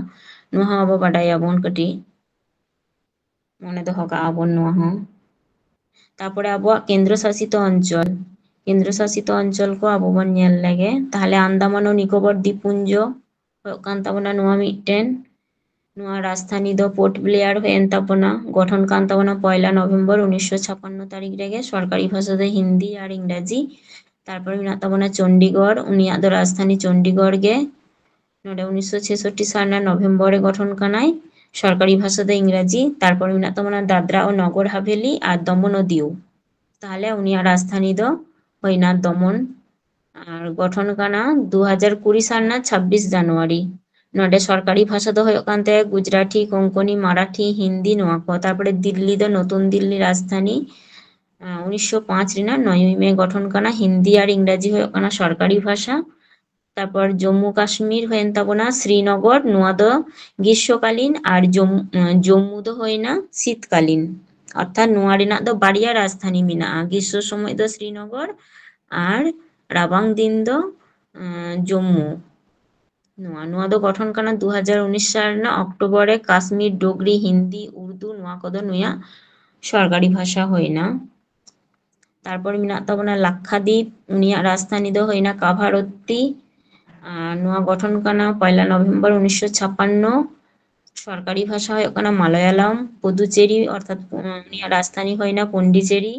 ᱱᱚᱣᱟ ᱦᱚᱸ ᱟᱵᱚ ᱵᱟᱰᱟᱭᱟᱵᱚᱱ ᱠᱟᱹᱴᱤᱡ মনে দᱚᱦᱚ ᱠᱟᱜ ᱟᱵᱚᱱ ᱱᱚᱣᱟ ᱦᱚᱸ। তারপরে আবহাওয়া কেন্দ্রশাসিত অঞ্চল, কেন্দ্রশাসিত অঞ্চল ᱠᱚ ᱟᱵᱚ ᱵᱚᱱ ᱧᱮᱞ ᱞᱮᱜᱮ। ᱛᱟᱦᱚᱞᱮ ᱟন্দামান ও নিকোবর দ্বীপপুঞ্জ ᱦᱩᱭᱩᱜ ᱠᱟᱱ ᱛᱟᱵᱚᱱᱟ ᱱᱚᱣᱟ ᱢᱤᱫᱴᱮᱱ। ᱱᱚᱣᱟ ᱨᱟᱡᱽᱫᱷᱟᱱᱤ ᱫᱚ ᱯᱳর্ট ব্লেয়ার ᱦᱩᱭᱮᱱ ᱛᱟᱵᱚᱱᱟ। গঠন কান তাবনা 1 নভেম্বর 1956 তারিখ রেগে। সরকারি ভাষা ᱫᱚ হিন্দি আর ইংরাজি। তারপরে মেনাᱜ ᱛᱟᱵᱚᱱᱟ চণ্ডীগড়, উনিয়াᱜ ᱫᱚ রাজধানী চণ্ডীগড় ᱜᱮ। ᱱᱚᱰᱮ 1966 সাল ᱨᱮᱱᱟᱜ ᱱᱚᱵᱷᱮম্ᱵᱚর ᱨᱮ গঠন ᱠᱟᱱᱟᱭ। সরকারি ভাষা ᱫᱚ ইংরাজি। তারপর মেনাᱜ ᱛᱟᱵᱚᱱᱟ দাদরা ও নগর হাভেলি আর দমন ও দিউ। তাহলে উনিয়াᱜ রাজধানী ᱫᱚ ᱦᱩᱭᱱᱟ দমন। আর গঠন কানা 2020 সাল ᱨᱮᱱᱟᱜ 26 জানুয়ারি। ᱱᱚᱰᱮ সরকারি ভাষা ᱫᱚ ᱦᱩᱭᱩᱜ ᱠᱟᱱ ᱛᱟᱭᱟ গুজরাটি, কোঙ্কনি, মারাঠি, হিন্দি ᱱᱚᱣᱟ ᱠᱚ। তারপরে দিল্লি ᱫᱚ নতুন দিল্লি রাজধানী 1905 রেনাᱜ 9 মে গঠন কানা। হিন্দি আর ইংরাজি ᱦᱩᱭᱩᱜ ᱠᱟᱱᱟ সরকারি ভাষা। তারপর জম্মু কাশ্মীর ᱦᱩᱭᱮᱱ ᱛᱟᱵᱚᱱᱟ শ্রীনগর, ᱱᱚᱣᱟ ᱫᱚ গ্রীষ্মকালীন আর জম্মু ᱫᱚ ᱦᱩᱭᱱᱟ শীতকালীন। অর্থাৎ ᱱᱚᱣᱟ রেনাᱜ ᱫᱚ ᱵᱟᱨᱭᱟ রাজধানী মেনাᱜᱼᱟ। গ্রীষ্ম সময় ᱫᱚ শ্রীনগর আর রাবাং দিন ᱫᱚ জম্মু। ᱱᱚᱣᱟ ᱫᱚ গঠন কানা 2019 সাল ᱨᱮᱱᱟᱜ অক্টোবর রে। কাশ্মীর ডোগরি, হিন্দি, উর্দু ᱱᱚᱣᱟ ᱠᱚᱫᱚ ᱱᱩᱭᱟᱜ সরকারি ভাষা হয়না। তারপর মেনাᱜ ᱛᱟᱵᱚᱱᱟ লাক্ষাদ্বীপ, উনিয়াᱜ রাজধানী ᱫᱚ হয়না কাভারত্তি। ᱱᱚᱣᱟ গঠন কানা 1 নভেম্বর 1956। সরকারি ভাষা ᱦᱩᱭᱩᱜ ᱠᱟᱱᱟ মালয়ালম। পুদুচেরি অর্থাৎ উনিয়াᱜ রাজধানী হয়না পন্ডিচেরি।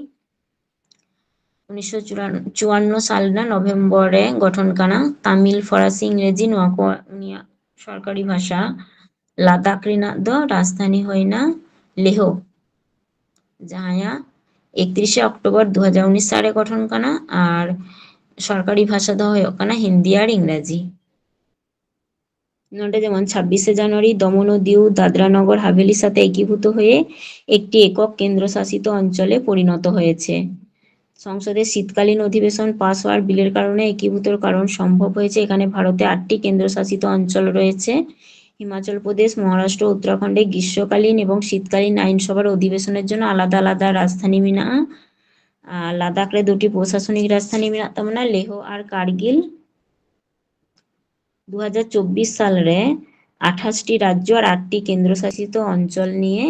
1954 সাল ᱨᱮᱱᱟᱜ নভেম্বর রে গঠন কানা। তামিল, ফরাসি, ইংরেজি ᱱᱚᱣᱟ ᱠᱚ উনিয়াᱜ সরকারি ভাষা। লাদাখ রেনাᱜ ᱫᱚ রাজধানী হয়না লেহ, ᱡᱟᱦᱟᱸᱭᱟᱜ 31 অক্টোবর 2019 সালে গঠন কানা। আর সরকারি ভাষা ᱫᱚ ᱦᱩᱭᱩᱜ ᱠᱟᱱᱟ হিন্দি আর ইংরাজি। নডে যেমন 26 জানুয়ারি দমন ও দিউ দাদরা নগর হাভেলির সাথে একীভূত হয়ে একটি একক কেন্দ্রশাসিত অঞ্চলে পরিণত হয়েছে। সংসদের শীতকালীন অধিবেশন পাস হওয়ার বিলের কারণে একীভূতর কারণ সম্ভব হয়েছে। এখানে ভারতে 8টি কেন্দ্রশাসিত অঞ্চল রয়েছে। হিমাচল প্রদেশ, মহারাষ্ট্র, উত্তরাখণ্ডে গ্রীষ্মকালীন এবং শীতকালীন আইনসভার অধিবেশনের জন্য আলাদা আলাদা রাজধানী মেনাᱜᱼᱟ। লাদাখ রে দুটি প্রশাসনিক রাজধানী মেনাᱜ ᱛᱟᱵᱚᱱᱟ লেহ আর কার্গিল। 2024 সাল রে 28টি রাজ্য আর 8টি কেন্দ্রশাসিত অঞ্চল নিয়ে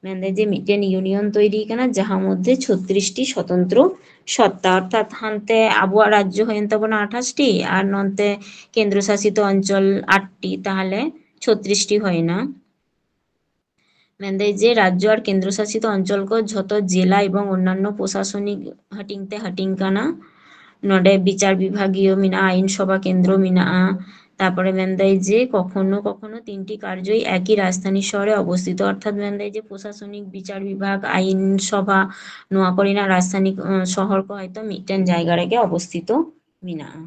মেনদে যে মিটেন ইউনিয়ন তৈরি কানা, যাহার মধ্যে 36টি স্বতন্ত্র সত্তা। অর্থাৎ হানতে আবহাওয়া রাজ্য হয়েন তাবনা 28টি আর নন্তে কেন্দ্রশাসিত অঞ্চল 8টি, তাহলে 36টি হয় না। মেনদে যে রাজ্য আর কেন্দ্রশাসিত অঞ্চল কো ঝত জেলা এবং অন্যান্য প্রশাসনিক হাটিংতে হাটিং কানা। নডে বিচার বিভাগীয় মেনাᱜᱼᱟ, আইনসভা কেন্দ্র মেনাᱜᱼᱟ, তারপরে মেন্দাই যে কখনো কখনো তিনটি কার্যই একই রাজধানী শহরে অবস্থিত, অর্থাৎ মেন্দাই যে প্রশাসনিক বিচার বিভাগ আইনসভা নোয়া করিনা রাজধানী শহর ᱠᱚ হয়তো মিটেন জায়গা রেগে অবস্থিত মেনাᱜᱼᱟ।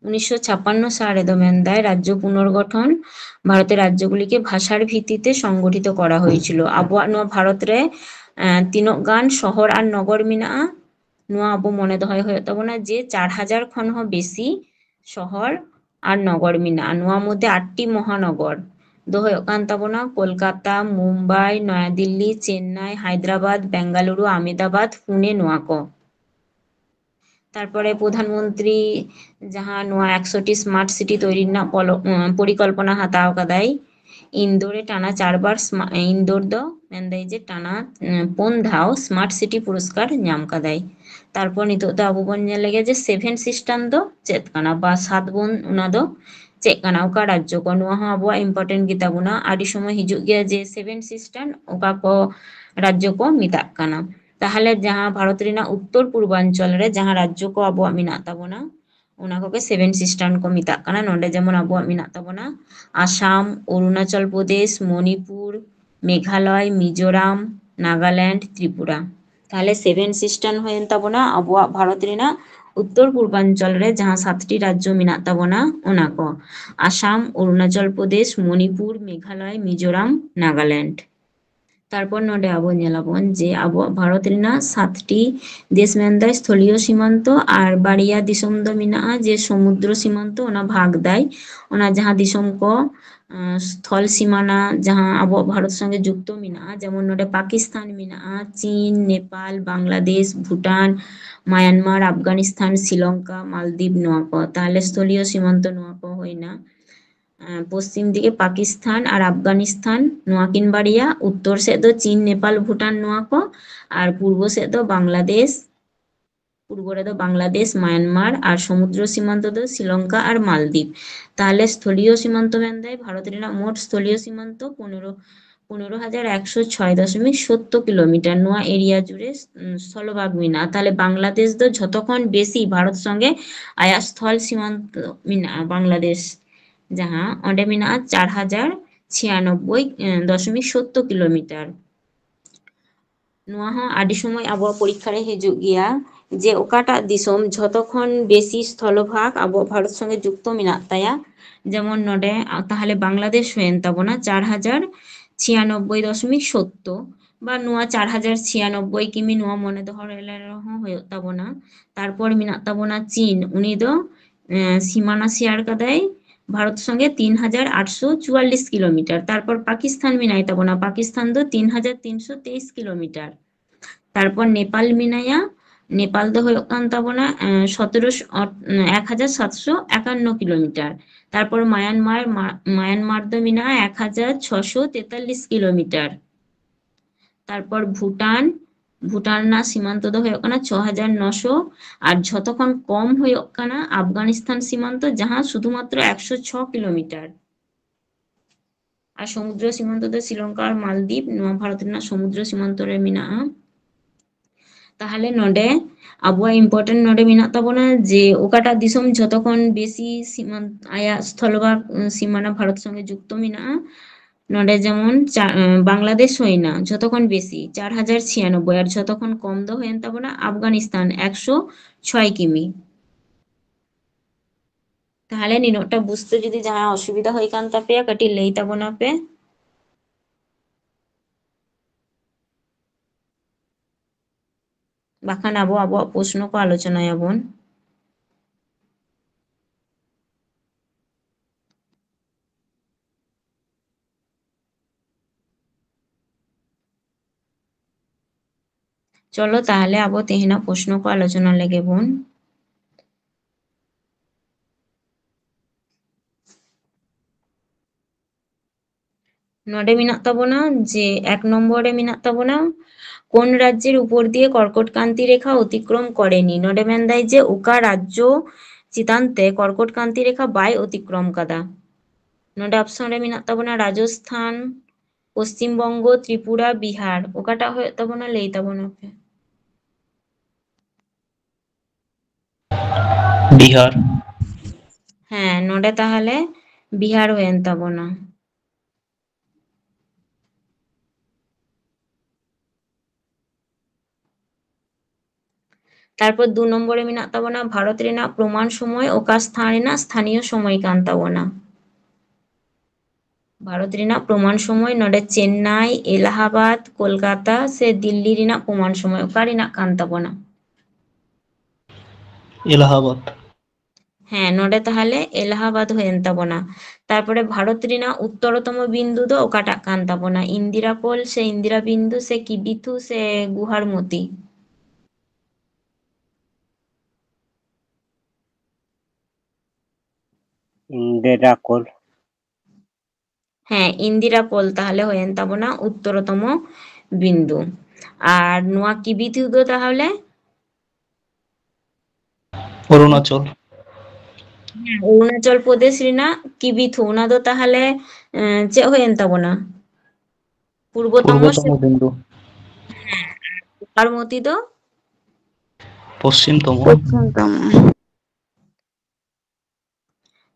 1956 সাল রেᱫᱚ মেন্দায় রাজ্য পুনর্গঠন ভারতের রাজ্যগুলিকে ভাষার ভিত্তিতে সংগঠিত করা হয়েছিল। আᱵᱚᱣᱟᱜ ᱱᱚᱣᱟ ভারত রে তিনক গান শহর আর নগর মেনাᱜᱼᱟ, ᱱᱚᱣᱟ ᱟᱵᱚ ᱢᱚᱱᱮ ᱫᱚᱦᱚᱭ ᱦᱩᱭᱩᱜ ᱛᱟᱵᱚᱱᱟ ᱡᱮ 4000 ᱠᱷᱚᱱ ᱦᱚᱸ বেশি শহর আর নগর মেনাᱜᱼᱟ। ᱱᱚᱣᱟ মধ্যে 8টি মহানগর ᱫᱚ ᱦᱩᱭᱩᱜ ᱠᱟᱱ ᱛᱟᱵᱚᱱᱟ কলকাতা, মুম্বাই, নয়াদিল্লি, চেন্নাই, হায়দ্রাবাদ, বেঙ্গালুরু, আহমেদাবাদ, পুনে নোয়া ᱠᱚ। তারপরে প্রধানমন্ত্রী যাহা নোয়া 100টি স্মার্ট সিটি তৈরি ᱨᱮᱱᱟᱜ পরিকল্পনা হাতাও কাদাই। ইন্দোরে টানা 4বার ইন্দোর ᱫᱚ ᱢᱮᱱᱫᱟᱭ ᱡᱮ টানা 4 ধাও স্মার্ট সিটি পুরস্কার ᱧᱟᱢ ᱠᱟᱫᱟᱭ। তারপর নিতᱚᱜ ᱫᱚ ᱟᱵᱚ ᱵᱚᱱ ᱧᱮᱞ ᱞᱮᱜᱮ ᱡᱮ 7 সিস্টেম ᱫᱚ ᱪᱮᱫ ᱠᱟᱱᱟ বা 7 ᱵᱚᱱ ᱚᱱᱟ ᱫᱚ ᱪᱮᱫ ᱠᱟᱱᱟ ᱚᱠᱟ ᱨᱟᱡᱽᱡᱚ ᱠᱚ, ᱱᱚᱣᱟ ᱦᱚᱸ ᱟᱵᱚᱣᱟᱜ ᱤম্ᱯᱚর্ᱴᱮন্ট ᱜᱮᱛᱟ ᱵᱚᱱᱟ। ᱟᱹᱰᱤ ᱥᱚᱢᱚᱭ ᱦᱤᱡᱩᱜ ᱜᱮᱭᱟ ᱡᱮ 7 সিস্টেম ᱚᱠᱟ ᱠᱚ ᱨᱟᱡᱽᱡᱚ ᱠᱚ ᱢᱮᱛᱟᱜ ᱠᱟᱱᱟ। তাহলে ᱡᱟᱦᱟᱸ ᱵᱷᱟরᱚᱛ ᱨᱮᱱᱟᱜ ᱩᱛᱛᱚᱨ ᱯᱩᱨᱵᱟᱧᱪᱚᱞ ᱨᱮ ᱡᱟᱦᱟᱸ ᱨᱟᱡᱽᱡᱚ ᱠᱚ ᱟᱵᱚᱣᱟᱜ ᱢᱮᱱᱟᱜ ᱛᱟᱵᱚᱱᱟ ᱚᱱᱟ ᱠᱚᱜᱮ 7 সিস্টেম ᱠᱚ ᱢᱮᱛᱟᱜ ᱠᱟᱱᱟ। ᱱᱚᱰᱮ ᱡᱮᱢᱚᱱ ᱟᱵᱚᱣᱟᱜ ᱢᱮᱱᱟᱜ ᱛᱟᱵᱚᱱᱟ আসাম, অরুণাচল প্রদেশ, মণিপুর, মেঘালয়, মিজোরাম, নাগাল্যান্ড, ত্রিপুরা। তাহলে 7 সিস্টেম ᱦᱩᱭᱮᱱ ᱛᱟᱵᱚᱱᱟ ᱟᱵᱚᱣᱟᱜ ᱵᱷᱟᱨᱚᱛ ᱨᱮᱱᱟᱜ ᱩᱛᱛᱚᱨ ᱯᱩᱨᱵᱟᱧᱪᱚᱞ ᱨᱮ ᱡᱟᱦᱟᱸ 7টি রাজ্য মেনাᱜ ᱛᱟᱵᱚᱱᱟ ᱚᱱᱟ ᱠᱚ আসাম, অরুণাচল প্রদেশ, মণিপুর, মেঘালয়, মিজোরাম, নাগাল্যান্ড। তারপর নোডে আবো ᱧᱮᱞᱟᱵᱚᱱ যে আবহাওয়া ভারত ᱨᱮᱱᱟᱜ 7টি দেশ মেন্দায় স্থলীয় সীমান্ত আর বাড়িয়া দিসᱚᱢ ᱫᱚ ᱢᱮᱱᱟᱜᱼᱟ যে সমুদ্র সীমান্ত ওনা ভাগ দেয়। ওনা জাহাঁ দিসᱚᱢ ᱠᱚ স্থল সীমানা জাহাঁ আবহাওয়া ভারত সঙ্গে যুক্ত মেনাᱜᱼᱟ, যেমন নোডে পাকিস্তান মেনাᱜᱼᱟ, চীন, নেপাল, বাংলাদেশ, ভুটান, মায়ানমার, আফগানিস্তান, শ্রীলঙ্কা, মালদ্বীপ নোয়া ᱠᱚ। তাহলে স্থলীয় সীমান্ত নোয়া ᱠᱚ হইনা পশ্চিম দিকে পাকিস্তান আর আফগানিস্তান নোয়া কিন বাড়িয়া, উত্তর সেদ ᱫᱚ চীন, নেপাল, ভুটান নোয়া ᱠᱚ, আর পূর্ব সেদ ᱫᱚ বাংলাদেশ, পূর্ব রেᱫᱚ বাংলাদেশ, মায়ানমার, আর সমুদ্র সীমান্ত ᱫᱚ শ্রীলঙ্কা আর মালদ্বীপ। তাহলে স্থলীয় সীমান্ত মেন্দায় ভারত রেনাᱜ মোট স্থলীয় সীমান্ত 15,106.70 কিলোমিটার নোয়া এরিয়া জুড়ে স্থলভাগ মেনাᱜᱼᱟ। তাহলে বাংলাদেশ ᱫᱚ ঝতখন বেশি ভারত সঙ্গে আয়া স্থল সীমান্ত মেনাᱜᱼᱟ বাংলাদেশ ᱡᱟᱦᱟᱸ ᱚᱸᱰᱮ ᱢᱮᱱᱟᱜᱼᱟ 4096.70 কিলোমিটার। ᱱᱚᱣᱟ ᱦᱚᱸ ᱟᱹᱰᱤ ᱥᱚᱢᱚᱭ ᱟᱵᱚᱣᱟᱜ ᱯᱚᱨᱤᱠᱠᱷᱟ ᱨᱮ ᱦᱤᱡᱩᱜ ᱜᱮᱭᱟ যে ওকাটাᱜ দিসᱚᱢ ঝতখন বেশি স্থলভাগ আবহাওয়া ভারত সঙ্গে যুক্ত মেনাᱜ তায়া, যেমন নোডে তাহলে বাংলাদেশ ᱦᱩᱭᱮᱱ ᱛᱟᱵᱚᱱᱟ 4096.70 বা নোয়া 4096 কিমি নোয়া মনে দᱚᱦᱚ ᱨᱮᱦᱚᱸ ᱦᱩᱭᱩᱜ ᱛᱟᱵᱚᱱᱟ। তারপর মেনাᱜ ᱛᱟᱵᱚᱱᱟ চীন, উনি ᱫᱚ সীমানা শেয়ার কাদায় ভারত সঙ্গে 3844 কিলোমিটার। তারপর পাকিস্তান মেনাই তাবনা, পাকিস্তান ᱫᱚ 3323 কিলোমিটার। তারপর নেপাল মেনায়া, নেপাল ᱫᱚ ᱦᱩᱭᱩᱜ ᱠᱟᱱ ᱛᱟᱵᱚᱱᱟ 1751 কিলোমিটার। তারপর মায়ানমার ᱫᱚ মেনাᱜᱼᱟ 1643 কিলোমিটার। তারপর ভুটান ᱨᱮᱱᱟᱜ সীমান্ত ᱫᱚ ᱦᱩᱭᱩᱜ ᱠᱟᱱᱟ 6900, আর ঝতখন কম ᱦᱩᱭᱩᱜ ᱠᱟᱱᱟ আফগানিস্তান সীমান্ত যাহা শুধুমাত্র 106 কিলোমিটার। আর সমুদ্র সীমান্ত ᱫᱚ শ্রীলঙ্কা আর মালদ্বীপ নোয়া ভারত রেনাᱜ সমুদ্র সীমান্ত রে মেনাᱜᱼᱟ। তাহলে নোডে আবহাওয়া ইম্পর্টেন্ট নোডে মেনাᱜ তাবনা যে ওকাটাᱜ দিসᱚᱢ ঝতখন বেশি সীমান্ত আয়া স্থলভাগ সীমানা ভারত সঙ্গে যুক্ত মেনাᱜᱼᱟ। নোডে যেমন বাংলাদেশ হইনা যতক্ষণ বেশি 4096, আর যতক্ষণ কম ᱫᱚ ᱦᱩᱭᱮᱱ ᱛᱟᱵᱚᱱᱟ আফগানিস্তান 106 কিমি। তাহলে নিনোটা বুঝতে যদি জানা অসুবিধা হই কান তাপেয়া কাটি লেই তাবনা পে। বাখান আবহাওয়া প্রশ্ন কো আলোচনায় আবন। চলো তাহলে আবো তেহিনা প্রশ্ন কো আলোচনা লেগে বোন। নোডে মেনাᱜ তাবনা যে 1 নম্বরে মেনাᱜ তাবনা কোন রাজ্যের উপর দিয়ে কর্কটক্রান্তি রেখা অতিক্রম করেনি। নোডে মেন্দাই যে ওকা রাজ্য চিতান্তে কর্কটক্রান্তি রেখা বাই অতিক্রম কাদা। নোডে অপশন রে মেনাᱜ তাবনা রাজস্থান, পশ্চিমবঙ্গ, ত্রিপুরা, বিহার। ওকাটা ᱦᱩᱭᱩᱜ ᱛᱟᱵᱚᱱᱟ ᱞᱟᱹᱭ ᱛᱟᱵᱚᱱᱟ ᱯᱮ। বিহার। ᱦᱮᱸ ᱱᱚᱰᱮ ᱛᱟᱦᱚᱞᱮ ᱵᱤᱦᱟᱨ ᱦᱩᱭᱮᱱ ᱛᱟᱵᱚᱱᱟ᱾ তারপর 2 নম্বরে মেনাᱜ তাবোনা ভারত রেনাᱜ প্রমাণ সময় ওকা স্থান রেনাᱜ স্থানীয় সময় কান তাবোনা। ভারত রেনাᱜ প্রমাণ সময় নডে চেন্নাই, এলাহাবাদ, কলকাতা সে দিল্লি রেনাᱜ প্রমাণ সময় ওকা রেনাᱜ কান তাবোনা। এলাহাবাদ। হ্যাঁ নডে তাহলে এলাহাবাদ হয়েন তাবোনা। তারপরে ভারত রেনাᱜ উত্তরতম বিন্দু দো ওকাটাগ কান তাবোনা। ইন্দিরা কোল সে ইন্দিরা বিন্দু সে কিবিথু সে গুহারমতি। ইন্দিরা কোল। হ্যাঁ ইন্দিরা কোল তাহলে হয়েন তাবোনা উত্তরতম বিন্দু। আর নোয়া কিবিথু দো তাহলে অরুণাচল। হ্যাঁ, অরুণাচল প্রদেশ রেনাᱜ কিবিথু ওনা দো তাহলে চেদ হয়েন তাবোনা পূর্বতম পূর্বতম বিন্দু। গুহারমতি দো পশ্চিমতম। পশ্চিমতম।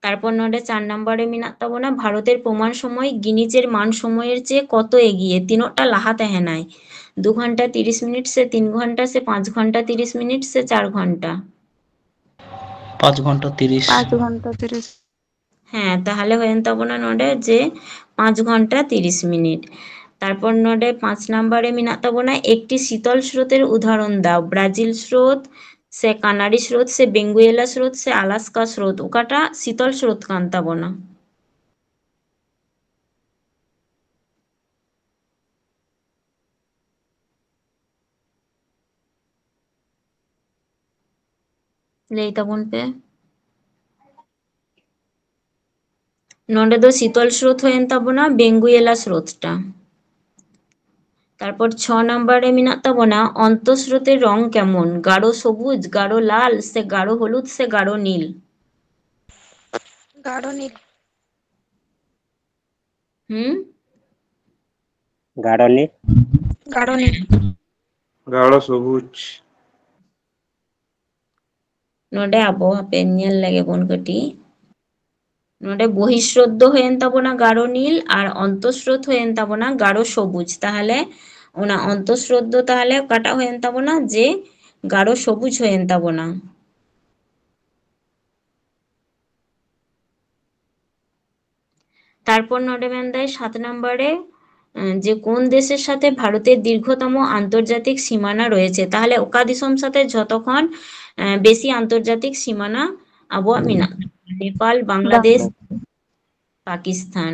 তারপর নডে 4 নম্বরে মেনাᱜ তাবোনা ভারতের প্রমাণ সময় গিনিজের মান সময়ের চেয়ে কত এগিয়ে তিনোটা লাহা তাহেনায়। 2 ঘন্টা 30 মিনিট সে 3 ঘন্টা সে 5 ঘন্টা 30 মিনিট সে 4 ঘন্টা। 5 ঘন্টা 30। 5 ঘন্টা 30। হ্যাঁ তাহলে হয়েন তাবোনা নডে যে 5 ঘন্টা 30 মিনিট। তারপর নডে 5 নম্বরে মেনাᱜ তাবোনা একটি শীতল স্রোতের উদাহরণ দাও। ব্রাজিল স্রোত সে কানাডি স্রোত সে বেঙ্গুয়েলা স্রোত সে আলাস্কা স্রোত ওকাটা শীতল স্রোত কান তাবোনা। ᱞᱟᱹᱭ ᱛᱟᱵᱚᱱ ᱯᱮ ᱱᱚᱰᱮ ᱫᱚ শীতল স্রোত হয়েন তাবোনা বেঙ্গুয়েলা স্রোতটা। তারপর 6 নম্বরে মেনাᱜ তাবোনা অন্তঃস্রোতের রং কেমন? গাঢ় সবুজ, গাঢ় লাল সে গাঢ় হলুদ সে গাঢ় নীল। গাঢ় নীল। হুম গাঢ় নীল। গাঢ় নীল। গাঢ় সবুজ। ᱱᱚᱰᱮ ᱟᱵᱚ ᱦᱟᱯᱮ ᱧᱮᱞ ᱞᱮᱜᱮ ᱵᱚᱱ ᱠᱟᱹᱴᱤᱡ ᱱᱚᱰᱮ বহিঃস্রোত ᱫᱚ ᱦᱩᱭᱮᱱ ᱛᱟᱵᱚᱱᱟ গাঢ় নীল আর অন্তঃস্রোত হয়েন তাবোনা গাঢ় সবুজ। তাহলে ওনা অন্তঃস্রোত দো তাহলে অকাটা হয়েন তাবোনা যে গাঢ় সবুজ হয়েন তাবোনা। তারপর নডে মেনদায় 7 নম্বরে যে কোন দেশের সাথে ভারতের দীর্ঘতম আন্তর্জাতিক সীমানা রয়েছে। তাহলে ওকা দিসম সাথে যতক্ষণ বেশি আন্তর্জাতিক সীমানা আবহাওয়া মেনাগ নেপাল, বাংলাদেশ, বাংলাদেশ। পাকিস্তান,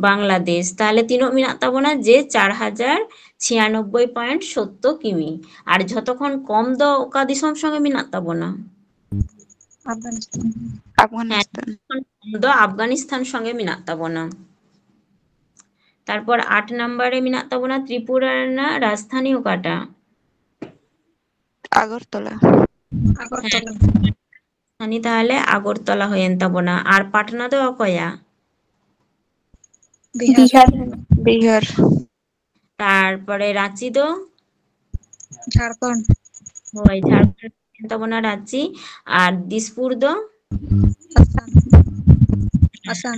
বাংলাদেশ তাহলে তিনোট মেনাগ তাবোনা যে 4096.70 কিমি। আর যতক্ষণ কম দ ওকা দিসম সঙ্গে মেনাগ তাবোনা আফগানিস্তান। হ্যাঁ আফগানিস্তান। ততক্ষণ কম দ আফগানিস্তান সঙ্গে মেনাগ তাবোনা। তারপর 8 নম্বরে মেনাগ তাবোনা ত্রিপুরা রেনাᱜ রাজধানী ওকাটা? আগরতলা। হ্যাঁ আগরতলা। রাজধানী তাহলে আগরতলা হয়েন তাবোনা। আর পাটনা দো অকয়া? বিহার। বিহার। তারপরে রাঁচি দো? ঝাড়খণ্ড। হয় ঝাড়খণ্ড হয়েন তাবোনা রাঁচি। আর দিসপুর দো? আসাম। আসাম।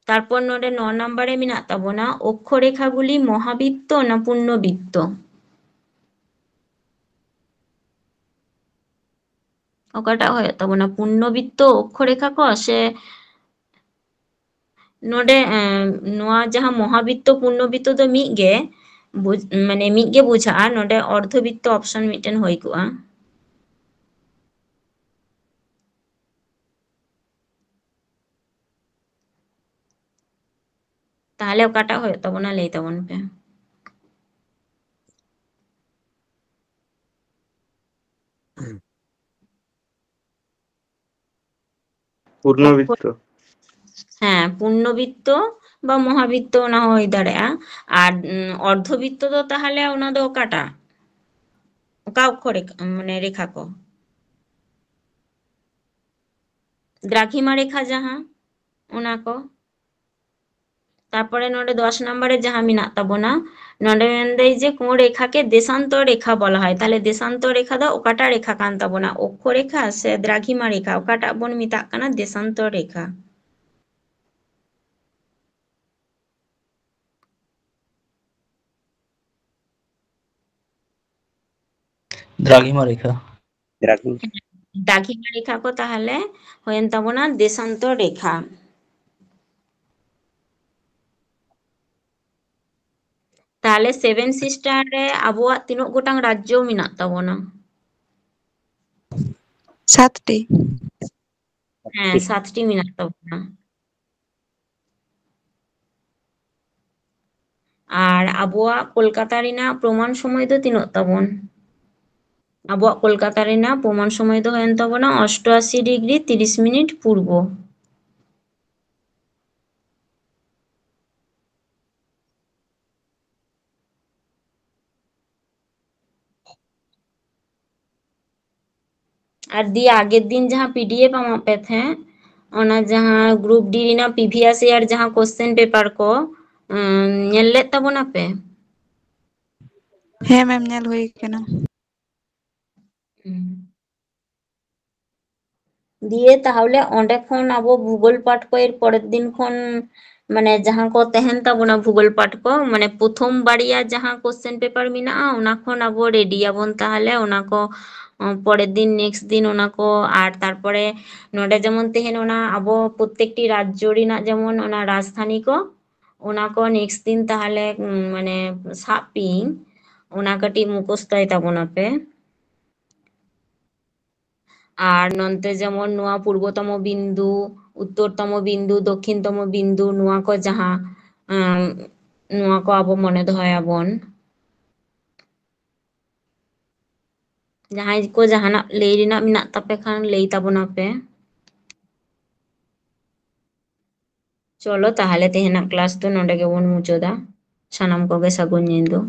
তারপর নডে 9 নম্বরে মেনাগ তাবোনা অক্ষরেখাগুলি মহাবৃত্ত না পূর্ণবৃত্ত? অকাটা হয় তাবোনা পূর্ণবৃত্ত অক্ষরেখা ক সে ᱱᱚᱰᱮ ᱱᱚᱣᱟ ᱡᱟᱦᱟᱸ ᱢᱚᱦᱟᱵᱤᱛᱛᱚ ᱯᱩᱨᱱᱚᱵᱤᱛᱛᱚ ᱫᱚ ᱢᱤᱫ ᱜᱮ ᱢᱟᱱᱮ ᱢᱤᱫ ᱜᱮ ᱵᱩᱡᱷᱟᱹᱜᱼᱟ ᱱᱚᱰᱮ ᱚᱨধᱚᱵᱤᱛᱛᱚ ᱚᱯᱥᱚᱱ ᱢᱤᱫᱴᱮᱱ ᱦᱩᱭ ᱠᱚᱜᱼᱟ᱾ তাহলে ওকাটা হয়ে তাবোনা ᱞᱟᱹᱭ ᱛᱟᱵᱚᱱ ᱯᱮ পূর্ণবৃত্ত। হ্যাঁ পূর্ণবৃত্ত বা মহাবৃত্ত ওনা হয়ে দাঁড়ায়। আর অর্ধবৃত্ত তো তাহলে ওনা দো ওকাটা ওকা অক্ষরে মানে রেখা ক দ্রাঘিমা রেখা যাহা ওনা ক তারপরে নডে 10 নম্বরে যাহা মেনাᱜ তাবোনা নডে মেনদাই যে কোন রেখাকে দেশান্তর রেখা বলা হয়। তাহলে দেশান্তর রেখা ᱫᱚ ᱚᱠᱟᱴᱟᱜ রেখা ᱠᱟᱱ ᱛᱟᱵᱚᱱᱟ অক্ষ রেখা সে দ্রাঘিমা রেখা ᱚᱠᱟᱴᱟᱜ ᱵᱚᱱ ᱢᱮᱛᱟᱜ ᱠᱟᱱᱟ দেশান্তর রেখা? দ্রাঘিমা রেখা। দ্রাঘিমা। দ্রাঘিমা রেখা ko তাহলে ᱦᱩᱭᱮᱱ ᱛᱟᱵᱚᱱᱟ দেশান্তর রেখা। তাহলে 7 সিস্টার রে আবুয়াᱜ তিনোক গোটাং রাজ্য মেনাᱜ ᱛᱟᱵᱚᱱᱟ? 7টি। হ্যাঁ 7টি মেনাᱜ ᱛᱟᱵᱚᱱᱟ। আর আবুয়াᱜ কলকাতা ᱨᱮᱱᱟᱜ প্রমাণ সময় ᱫᱚ তিনোক ᱛᱟᱵᱚᱱ? আবুয়াᱜ কলকাতা ᱨᱮᱱᱟᱜ প্রমাণ সময় ᱫᱚ ᱦᱩᱭᱮᱱ ᱛᱟᱵᱚᱱᱟ 88 ডিগ্রি 30 মিনিট পূর্ব। আর দিয়ে আগের দিন যাহা পিডিএফ ᱮᱢᱟᱜ ᱯᱮ ᱛᱟᱦᱮᱸ ᱚᱱᱟ ᱡᱟᱦᱟᱸ গ্রুপ ডি ᱨᱮᱱᱟᱜ প্রিভিয়াস ইয়ার যাহা কোশ্চেন পেপার ko ᱧᱮᱞ ᱞᱮᱫ ᱛᱟᱵᱚᱱᱟ ᱯᱮ? হ্যাঁ ম্যাম ᱧᱮᱞ ᱦᱩᱭ ᱠᱟᱱᱟ। দিয়ে তাহলে অঁᱰᱮ ᱠᱷᱚᱱ ᱟᱵᱚ ভূগোল পাঠ ko এর পরের দিন ᱠᱷᱚᱱ মানে যাহা ko ᱛᱟᱦᱮᱱ ᱛᱟᱵᱚᱱᱟ ভূগোল পাঠ ko মানে প্রথম বাড়িয়া যাহা কোশ্চেন পেপার মেনাᱜᱼᱟ ᱚᱱᱟ ᱠᱷᱚᱱ ᱟᱵᱚ রেডিয়াবᱚᱱ তাহলে ᱚᱱᱟ ko পরের দিন নেক্সট দিন ᱚᱱᱟ ko আর তারপরে নডে যেমন তেহেন ᱚᱱᱟ ᱟᱵᱚ প্রত্যেকটি রাজ্য ᱨᱮᱱᱟᱜ যেমন ᱚᱱᱟ রাজধানী ko ᱚᱱᱟ ko নেক্সট দিন তাহলে মানে সাব পিং ᱚᱱᱟ ᱠᱟᱹᱴᱤᱡ মুখস্থই ᱛᱟᱵᱚᱱᱟᱯᱮ। আর নন্তে যেমন নোয়া পূর্বতম বিন্দু উত্তরতম বিন্দু দক্ষিণতম বিন্দু নোয়া ko যাহা নোয়া ko আবো মনে দহয়াবন। ᱡᱟᱦᱟᱸᱭ ᱠᱚ ᱡᱟᱦᱟᱱᱟᱜ ᱞᱟᱹᱭ ᱨᱮᱱᱟᱜ ᱢᱮᱱᱟᱜ ᱛᱟᱯᱮ ᱠᱷᱟᱱ ᱞᱟᱹᱭ ᱛᱟᱵᱚᱱᱟᱯᱮ। চলো তাহলে তেহেনাᱜ ক্লাস ᱫᱚ ᱱᱚᱰᱮ ᱜᱮᱵᱚᱱ ᱢᱩᱪᱟᱹᱫᱟ। ᱥᱟᱱᱟᱢ ᱠᱚᱜᱮ ᱥᱟᱹᱜᱩᱱ ᱧᱤᱫᱟᱹ।